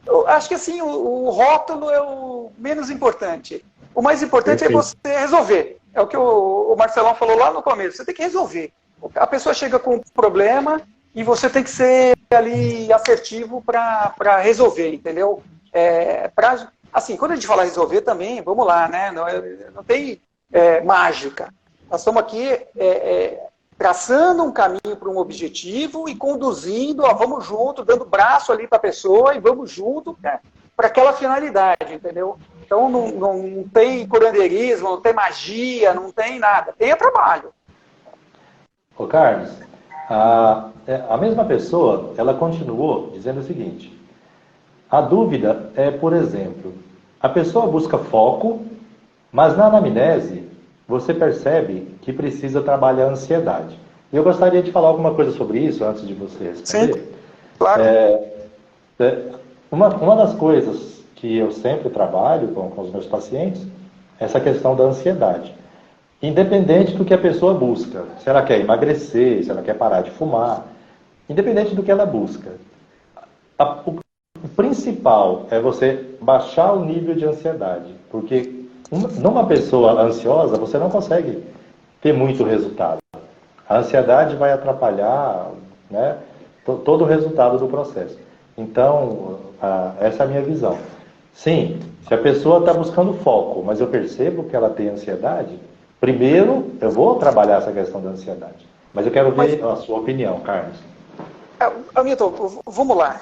Eu acho que assim, o rótulo é o menos importante. O mais importante Perfeito. É você resolver. É o que o Marcelão falou lá no começo. Você tem que resolver. A pessoa chega com um problema e você tem que ser ali assertivo para resolver, entendeu? Assim, quando a gente fala resolver também, vamos lá, né? Não tem mágica. Nós estamos aqui traçando um caminho para um objetivo e conduzindo, vamos junto, dando braço ali para a pessoa e vamos junto para aquela finalidade, entendeu? Então não tem curandeirismo, não tem magia, não tem nada, tem trabalho. Ô Carlos, a mesma pessoa, ela continuou dizendo o seguinte, a dúvida é, por exemplo, a pessoa busca foco, mas na anamnese você percebe que precisa trabalhar a ansiedade. E eu gostaria de falar alguma coisa sobre isso antes de você responder. Sim, claro. Uma das coisas que eu sempre trabalho com os meus pacientes é essa questão da ansiedade. Independente do que a pessoa busca, se ela quer emagrecer, se ela quer parar de fumar, independente do que ela busca. O principal é você baixar o nível de ansiedade, porque numa pessoa ansiosa, você não consegue ter muito resultado. A ansiedade vai atrapalhar, né, todo o resultado do processo. Então, essa é a minha visão. Sim, se a pessoa está buscando foco, mas eu percebo que ela tem ansiedade, primeiro eu vou trabalhar essa questão da ansiedade. Mas eu quero ver a sua opinião, Carlos. Hamilton, vamos lá.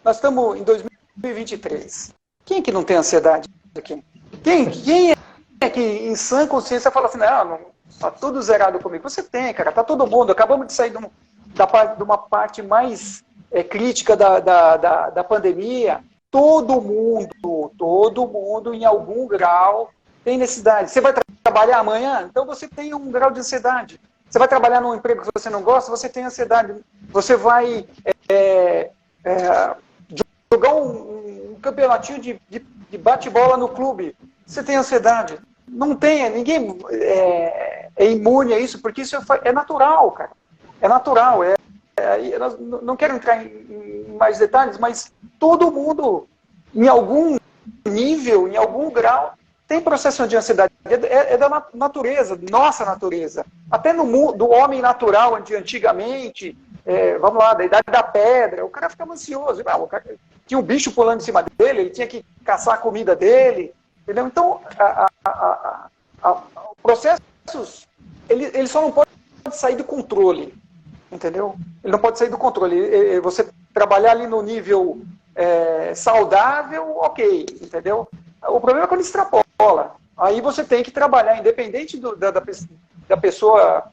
Nós estamos em 2023. Quem é que não tem ansiedade aqui? Quem é que em sã consciência fala assim, não, tá tudo zerado comigo? Você tem, cara, tá todo mundo. Acabamos de sair de uma parte mais crítica da pandemia. Todo mundo em algum grau tem necessidade. Você vai trabalhar amanhã? Então você tem um grau de ansiedade. Você vai trabalhar num emprego que você não gosta? Você tem ansiedade. Você vai jogar um campeonatinho de bate-bola no clube? Você tem ansiedade. Não tem, ninguém é imune a isso, porque isso é natural, cara. É natural. Não quero entrar em mais detalhes, mas todo mundo, em algum nível, em algum grau, tem processo de ansiedade. É da natureza, nossa natureza. Até no mundo do homem natural, de antigamente, vamos lá, da idade da pedra, o cara ficava ansioso. O cara, tinha um bicho pulando em cima dele, ele tinha que caçar a comida dele. Entendeu? Então, processos, ele só não pode sair do controle, entendeu? Ele não pode sair do controle. Você trabalhar ali no nível saudável, ok, entendeu? O problema é quando extrapola. Aí você tem que trabalhar, independente da pessoa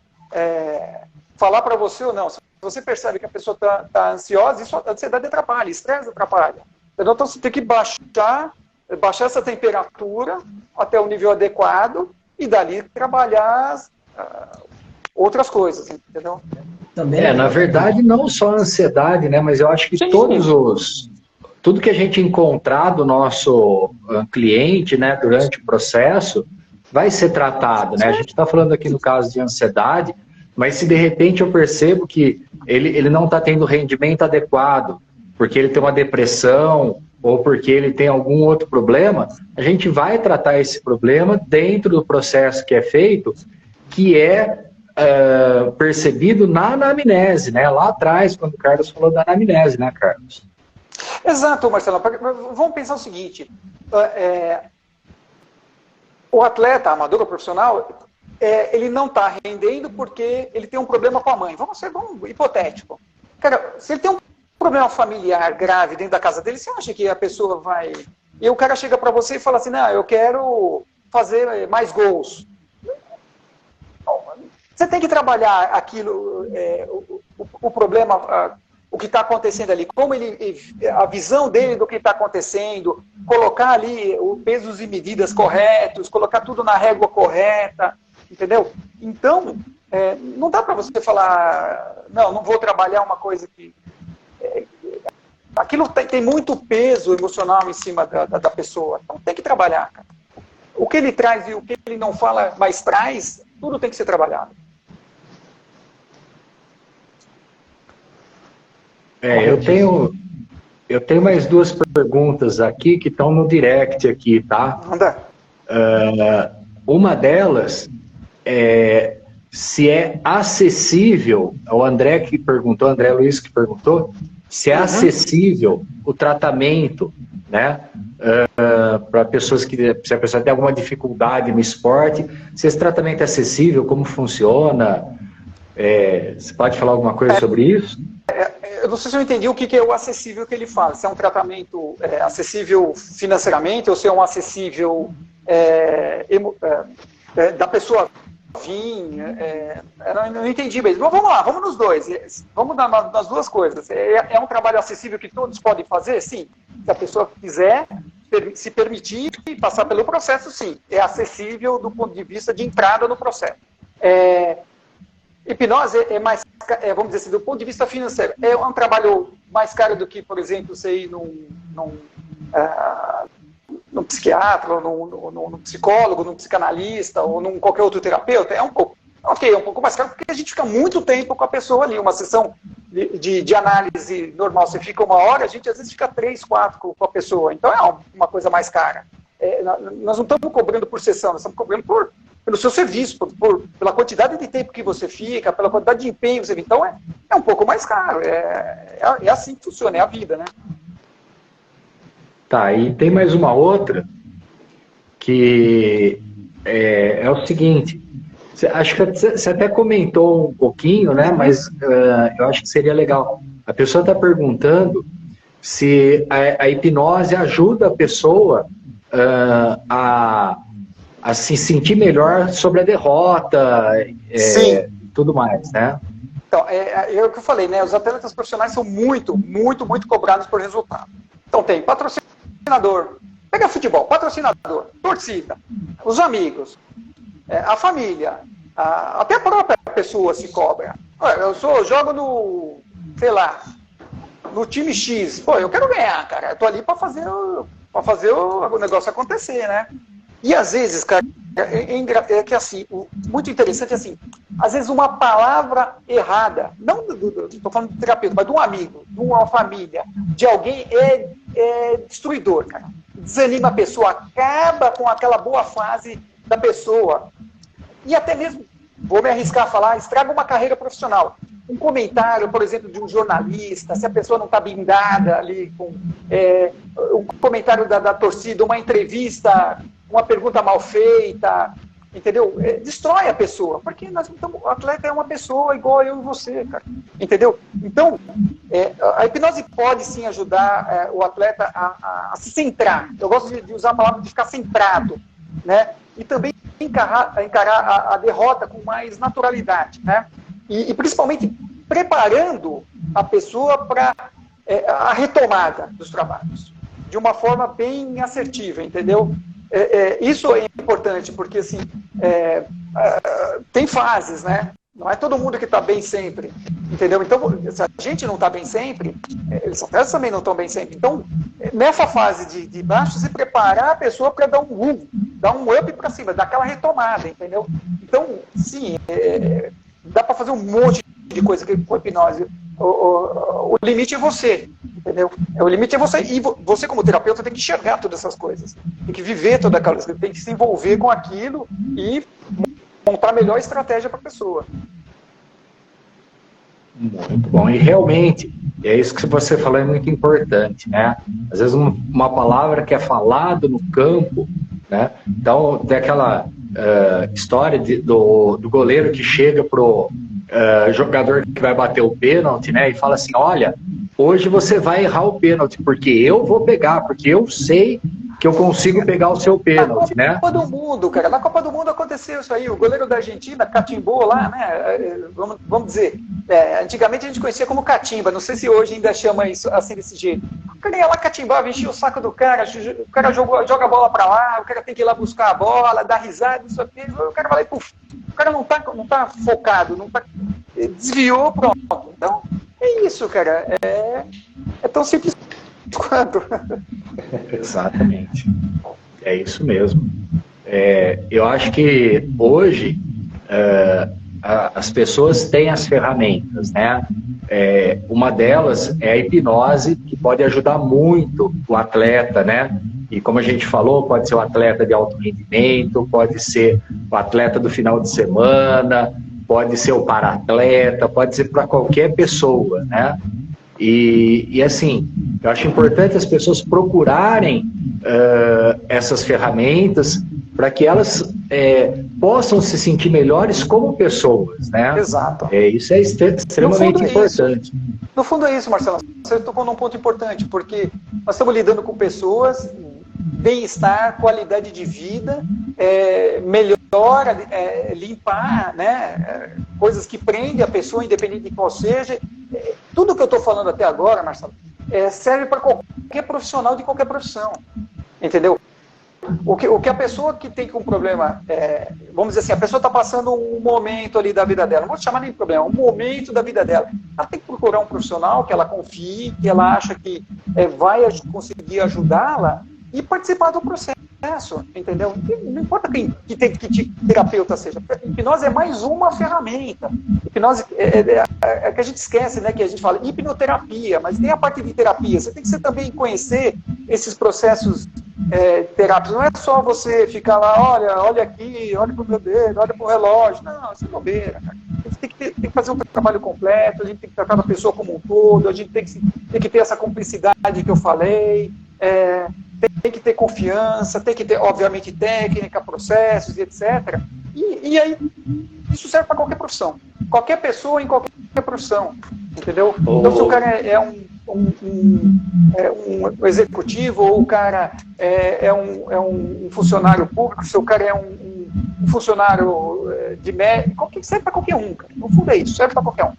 falar para você ou não. Você você percebe que a pessoa está ansiosa, isso, a ansiedade atrapalha, estresse atrapalha. Então você tem que baixar essa temperatura até o nível adequado e dali trabalhar outras coisas, entendeu? Também, na verdade, não só a ansiedade, né? Mas eu acho que tudo que a gente encontrar do nosso cliente, né, durante o processo, vai ser tratado, né? A gente está falando aqui no caso de ansiedade, mas se de repente eu percebo que ele não está tendo rendimento adequado, porque ele tem uma depressão ou porque ele tem algum outro problema, a gente vai tratar esse problema dentro do processo que é feito, que é percebido na anamnese, né? Lá atrás, quando o Carlos falou da anamnese, né, Carlos? Exato, Marcelo. Vamos pensar o seguinte, o atleta amador ou profissional, ele não está rendendo porque ele tem um problema com a mãe. Vamos ser hipotético. Cara, se ele tem um problema familiar grave dentro da casa dele, você acha que a pessoa vai... E o cara chega para você e fala assim, não, eu quero fazer mais gols. Você tem que trabalhar aquilo, o problema, o que está acontecendo ali, como a visão dele do que está acontecendo, colocar ali os pesos e medidas corretos, colocar tudo na régua correta, entendeu? Então, não dá para você falar, não vou trabalhar uma coisa que... aquilo tem muito peso emocional em cima da pessoa, então tem que trabalhar, cara. O que ele traz e o que ele não fala, mas traz, tudo tem que ser trabalhado. Eu tenho mais duas perguntas aqui que estão no direct aqui, tá? Manda. Uma delas é se é acessível, o André Luiz que perguntou, se é acessível o tratamento, né? Para pessoas se a pessoa tem alguma dificuldade no esporte, se esse tratamento é acessível, como funciona? Você pode falar alguma coisa sobre isso? Eu não sei se eu entendi o que é o acessível que ele fala. Se é um tratamento acessível financeiramente ou se é um acessível da pessoa vir. Eu não entendi mesmo. Mas vamos lá, vamos nos dois. Vamos nas duas coisas. É um trabalho acessível que todos podem fazer? Sim. Se a pessoa quiser se permitir passar pelo processo, sim. É acessível do ponto de vista de entrada no processo. Hipnose é mais, vamos dizer assim, do ponto de vista financeiro, é um trabalho mais caro do que, por exemplo, você ir num psiquiatra, ou num psicólogo, num psicanalista, ou num qualquer outro terapeuta. É um pouco mais caro, porque a gente fica muito tempo com a pessoa ali. Uma sessão de análise normal, você fica 1 hora, a gente às vezes fica 3, 4 com a pessoa. Então é uma coisa mais cara. Nós não estamos cobrando por sessão, nós estamos cobrando pelo seu serviço, pela quantidade de tempo que você fica, pela quantidade de empenho que você fica. Então é um pouco mais caro. É assim que funciona, é a vida, né? Tá, e tem mais uma outra, que é o seguinte, acho que você até comentou um pouquinho, né? Mas eu acho que seria legal. A pessoa está perguntando se a hipnose ajuda a pessoa a se sentir melhor sobre a derrota e tudo mais, né? Então, é o que eu falei, né? Os atletas profissionais são muito, muito, muito cobrados por resultado. Então tem patrocinador, pega futebol, patrocinador, torcida, os amigos, a família, até a própria pessoa se cobra. Eu jogo no time X. Pô, eu quero ganhar, cara. Eu tô ali para fazer o negócio acontecer, né? E às vezes, cara, é que assim, muito interessante assim, às vezes uma palavra errada, não estou falando de terapeuta, mas de um amigo, de uma família, de alguém é destruidor, cara. Desanima a pessoa, acaba com aquela boa fase da pessoa. E até mesmo, vou me arriscar a falar, estraga uma carreira profissional. Um comentário, por exemplo, de um jornalista, se a pessoa não está blindada ali com um comentário da torcida, uma entrevista, uma pergunta mal feita, entendeu? Destrói a pessoa, porque o atleta é uma pessoa igual eu e você, cara, entendeu? Então, a hipnose pode sim ajudar o atleta a se centrar. Eu gosto de usar a palavra de ficar centrado, né? E também encarar a derrota com mais naturalidade, né? E principalmente preparando a pessoa para a retomada dos trabalhos, de uma forma bem assertiva, entendeu? Isso é importante, porque assim, tem fases, né? Não é todo mundo que está bem sempre, entendeu? Então, se a gente não está bem sempre, eles também não estão bem sempre. Então, nessa fase de baixo, se preparar a pessoa para dar um up para cima, dar aquela retomada, entendeu? Então, sim, dá para fazer um monte de coisa com hipnose. O limite é você, entendeu? O limite é você. E você, como terapeuta, tem que enxergar todas essas coisas. Tem que viver todas aquelas coisas, tem que se envolver com aquilo e montar a melhor estratégia para a pessoa. Muito bom. E realmente, é isso que você falou, é muito importante, né? Às vezes uma palavra que é falada no campo, né? Então, tem aquela história do goleiro que chega pro jogador que vai bater o pênalti, né? E fala assim, olha, hoje você vai errar o pênalti, porque eu vou pegar, porque eu sei que eu consigo pegar o seu pênalti, né? Na Copa do Mundo, cara, na Copa do Mundo aconteceu isso aí, o goleiro da Argentina catimbou lá, né, vamos dizer, antigamente a gente conhecia como catimba, não sei se hoje ainda chama isso assim desse jeito. O cara ia lá catimbava, enchia o saco do cara, o cara joga a bola pra lá, o cara tem que ir lá buscar a bola, dar risada, isso aqui, o cara vai lá e puf, o cara não tá focado, desviou, pronto. Então, é isso, cara, é tão simples quanto. Exatamente. É isso mesmo. Eu acho que hoje as pessoas têm as ferramentas, né? Uma delas é a hipnose, que pode ajudar muito o atleta, né? E como a gente falou, pode ser o atleta de alto rendimento, pode ser o atleta do final de semana, pode ser o para-atleta, pode ser para qualquer pessoa, né? E assim, eu acho importante as pessoas procurarem essas ferramentas para que elas possam se sentir melhores como pessoas, né? Exato. Isso é extremamente importante. No fundo é isso, Marcelo. Você tocou num ponto importante, porque nós estamos lidando com pessoas, bem-estar, qualidade de vida, melhora, limpar, né? Coisas que prendem a pessoa, independente de qual seja. Tudo que eu estou falando até agora, Marcelo, serve para qualquer profissional de qualquer profissão, entendeu? O que a pessoa que tem um problema, vamos dizer assim, a pessoa está passando um momento ali da vida dela, não vou chamar nem de problema, um momento da vida dela, ela tem que procurar um profissional que ela confie, que ela acha que vai conseguir ajudá-la e participar do processo, entendeu? Não importa que terapeuta seja, hipnose é mais uma ferramenta. Hipnose que a gente esquece, né, que a gente fala hipnoterapia, mas tem a parte de terapia, você tem que também conhecer esses processos terápicos, não é só você ficar lá, olha aqui, olha pro meu dedo, olha pro relógio, não, isso é bobeira, cara. A gente tem que fazer um trabalho completo, a gente tem que tratar a pessoa como um todo, a gente tem que ter essa cumplicidade que eu falei, tem que ter confiança, tem que ter, obviamente, técnica, processos, etc. E aí, isso serve para qualquer profissão. Qualquer pessoa em qualquer profissão, entendeu? Então, se o cara é um executivo, ou o cara é um funcionário público, se o cara é um funcionário de médico, serve para qualquer um, cara. No fundo é isso, serve para qualquer um.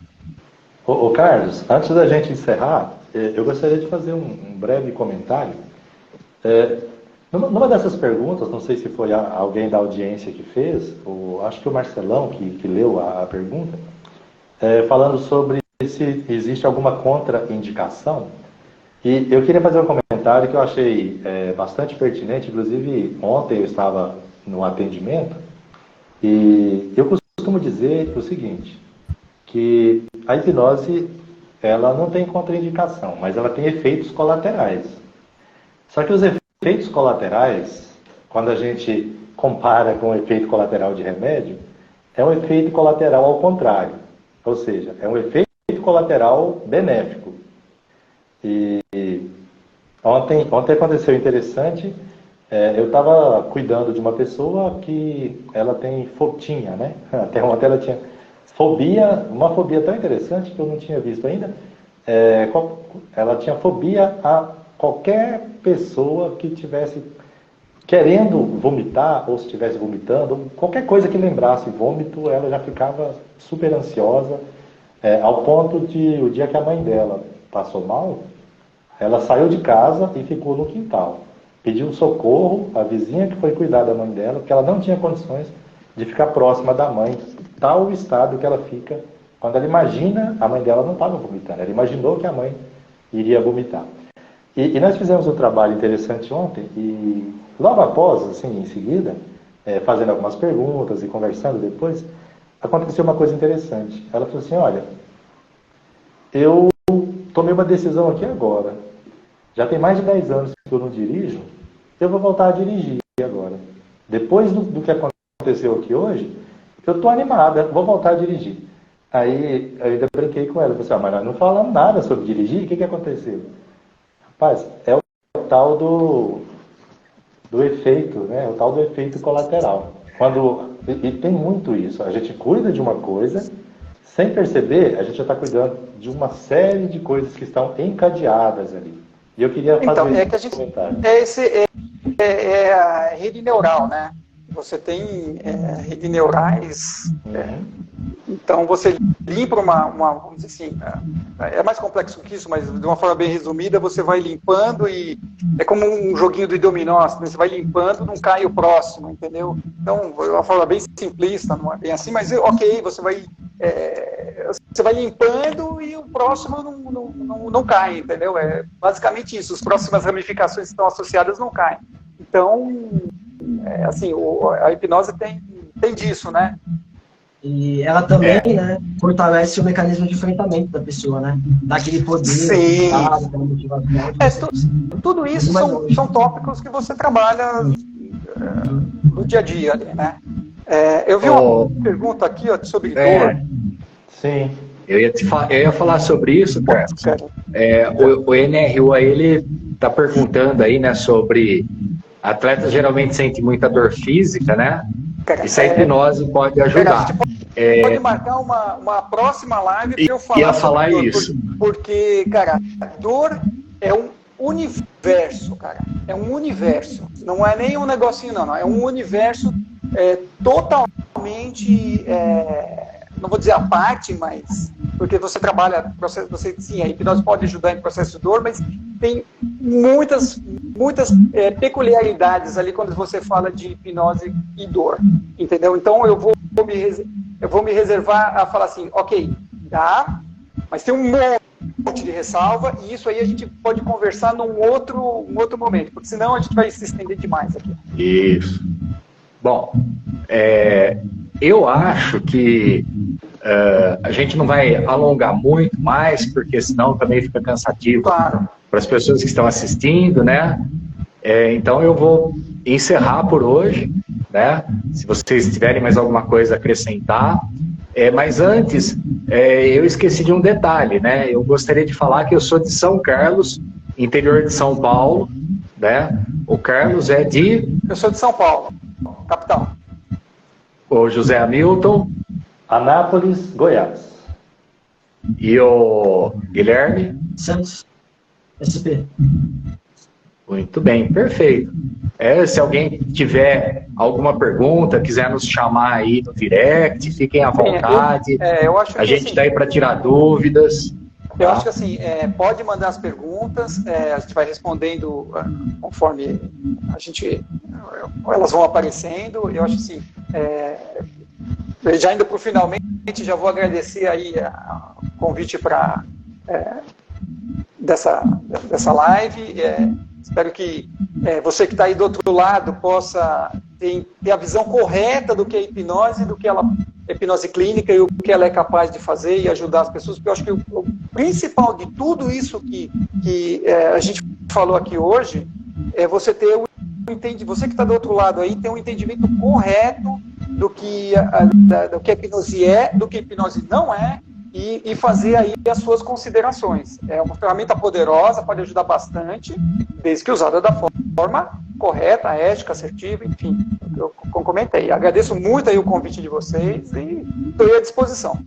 Ô Carlos, antes da gente encerrar, eu gostaria de fazer um breve comentário. Numa dessas perguntas, não sei se foi alguém da audiência que fez, ou acho que o Marcelão que leu a pergunta, falando sobre se existe alguma contraindicação, e eu queria fazer um comentário que eu achei bastante pertinente, inclusive ontem eu estava no atendimento, e eu costumo dizer o seguinte, que a hipnose, ela não tem contraindicação, mas ela tem efeitos colaterais. Só que os efeitos colaterais, quando a gente compara com o efeito colateral de remédio, é um efeito colateral ao contrário. Ou seja, é um efeito colateral benéfico. E ontem aconteceu interessante, eu estava cuidando de uma pessoa que ela tinha, né? Até ontem ela tinha uma fobia tão interessante que eu não tinha visto ainda. Ela tinha fobia a qualquer pessoa que estivesse querendo vomitar, ou se estivesse vomitando, qualquer coisa que lembrasse vômito, ela já ficava super ansiosa. ao ponto de, o dia que a mãe dela passou mal, ela saiu de casa e ficou no quintal. Pediu socorro à vizinha que foi cuidar da mãe dela, porque ela não tinha condições de ficar próxima da mãe, tal o estado que ela fica. Quando ela imagina, a mãe dela não estava vomitando, ela imaginou que a mãe iria vomitar. E nós fizemos um trabalho interessante ontem, e logo após, assim, em seguida, fazendo algumas perguntas e conversando depois, aconteceu uma coisa interessante. Ela falou assim, olha, eu tomei uma decisão aqui agora. Já tem mais de 10 anos que eu não dirijo, eu vou voltar a dirigir agora. Depois do que aconteceu aqui hoje, eu estou animada, vou voltar a dirigir. Aí eu ainda brinquei com ela, falei assim, mas nós não falamos nada sobre dirigir, o que aconteceu? Rapaz, é o tal do efeito, né? O tal do efeito colateral. E tem muito isso, a gente cuida de uma coisa, sem perceber, a gente já está cuidando de uma série de coisas que estão encadeadas ali. E eu queria fazer então, é que a gente é a rede neural, né? Você tem redes neurais, então você limpa vamos dizer assim, é mais complexo que isso, mas de uma forma bem resumida, você vai limpando e é como um joguinho do dominó, né? Você vai limpando, não cai o próximo, entendeu? Então, de uma forma bem simplista, não é bem assim, mas ok, você vai limpando e o próximo não cai, entendeu? É basicamente isso, as próximas ramificações que estão associadas não caem. Então, assim, a hipnose tem disso, né? E ela também, né, fortalece o mecanismo de enfrentamento da pessoa, né? Dá aquele poder, sim. aquela motivação. Tudo isso são tópicos que você trabalha no dia a dia ali, né? Eu vi uma pergunta aqui sobre dor. Sim. Eu ia falar sobre isso, cara. O NRU aí, ele está perguntando aí, né, sobre atletas geralmente sentem muita dor física, né? E se a hipnose pode ajudar. A gente pode marcar uma próxima live para eu falar sobre dor, isso. Porque, cara, dor é um universo, cara. É um universo. Não é nem um negocinho, não. É um universo totalmente... não vou dizer a parte, mas porque você trabalha, sim, a hipnose pode ajudar em processo de dor, mas tem muitas peculiaridades ali quando você fala de hipnose e dor, entendeu? Então eu vou me reservar a falar assim, ok, dá, mas tem um monte de ressalva e isso aí a gente pode conversar num outro momento, porque senão a gente vai se estender demais aqui. Isso. Bom, eu acho que a gente não vai alongar muito mais, porque senão também fica cansativo para as pessoas que estão assistindo, né? Então eu vou encerrar por hoje, né? Se vocês tiverem mais alguma coisa a acrescentar. Mas antes, eu esqueci de um detalhe, né? Eu gostaria de falar que eu sou de São Carlos, interior de São Paulo, né? O Carlos é de... Eu sou de São Paulo, capital. O José Hamilton... Anápolis, Goiás. E o Guilherme? Santos, SP. Muito bem, perfeito. Se alguém tiver alguma pergunta, quiser nos chamar aí no direct, fiquem à vontade. Eu acho que a gente está aí para tirar dúvidas. Eu acho que assim, pode mandar as perguntas, a gente vai respondendo conforme elas vão aparecendo. Eu acho assim, já indo para o finalmente, já vou agradecer aí o convite para dessa live. Espero que você que está aí do outro lado possa ter a visão correta do que é hipnose, do que a hipnose clínica e o que ela é capaz de fazer e ajudar as pessoas, porque eu acho que o principal de tudo isso que a gente falou aqui hoje é você ter você que está do outro lado aí, ter um entendimento correto do que a hipnose é, do que a hipnose não é, e fazer aí as suas considerações. É uma ferramenta poderosa, pode ajudar bastante, desde que usada da forma correta, ética, assertiva, enfim, eu comentei. Agradeço muito aí o convite de vocês e estou à disposição.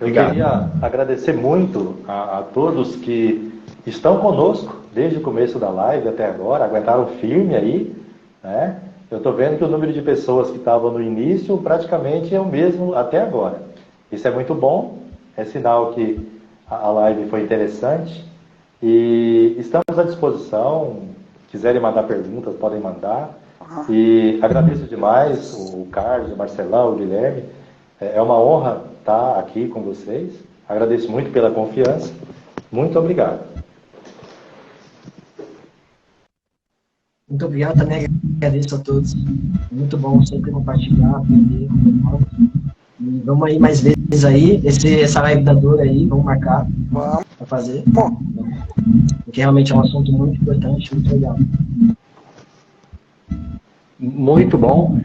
Eu queria agradecer muito a todos que estão conosco desde o começo da live até agora, aguentaram firme aí, né? Eu estou vendo que o número de pessoas que estavam no início praticamente é o mesmo até agora. Isso é muito bom, é sinal que a live foi interessante e estamos à disposição. Quiserem mandar perguntas, podem mandar. E agradeço demais o Carlos, o Marcelão, o Guilherme. É uma honra estar aqui com vocês. Agradeço muito pela confiança. Muito obrigado. Muito obrigado, também agradeço a todos. Muito bom sempre compartilhar, aprender. E vamos aí mais vezes aí, essa live da dor aí, vamos marcar para fazer. Porque realmente é um assunto muito importante, muito legal. Muito bom.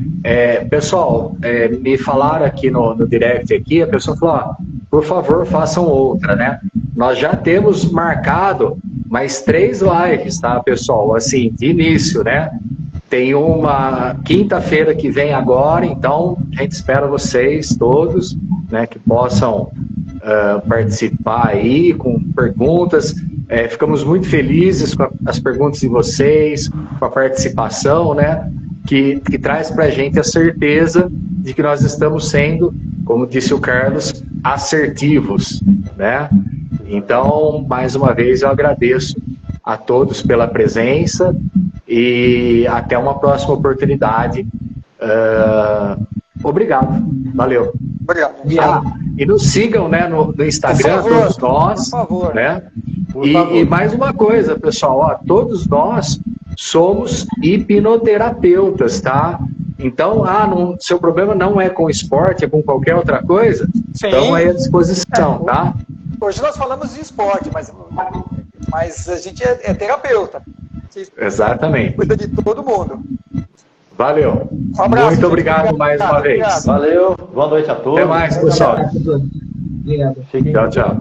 Pessoal, me falaram aqui no direct aqui, a pessoa falou, ó, por favor, façam outra, né? Nós já temos marcado mais 3 lives, tá, pessoal? Assim, de início, né? Tem uma quinta-feira que vem agora, então a gente espera vocês todos, né, que possam participar aí com perguntas. Ficamos muito felizes com as perguntas de vocês, com a participação, né? Que traz para a gente a certeza de que nós estamos sendo, como disse o Carlos, assertivos, né? Então, mais uma vez, eu agradeço a todos pela presença e até uma próxima oportunidade. Obrigado. Valeu. Obrigado. E nos sigam, né, no Instagram, todos nós. Por favor. Né? E mais uma coisa, pessoal, ó, todos nós somos hipnoterapeutas, tá? Então, seu problema não é com esporte, é com qualquer outra coisa, estamos aí à disposição, tá? Hoje nós falamos de esporte, mas a gente é terapeuta. Exatamente. Cuida de todo mundo. Valeu. Um abraço. Muito obrigado mais uma vez. Valeu. Boa noite a todos. Até mais, pessoal. Obrigado. Tchau, tchau.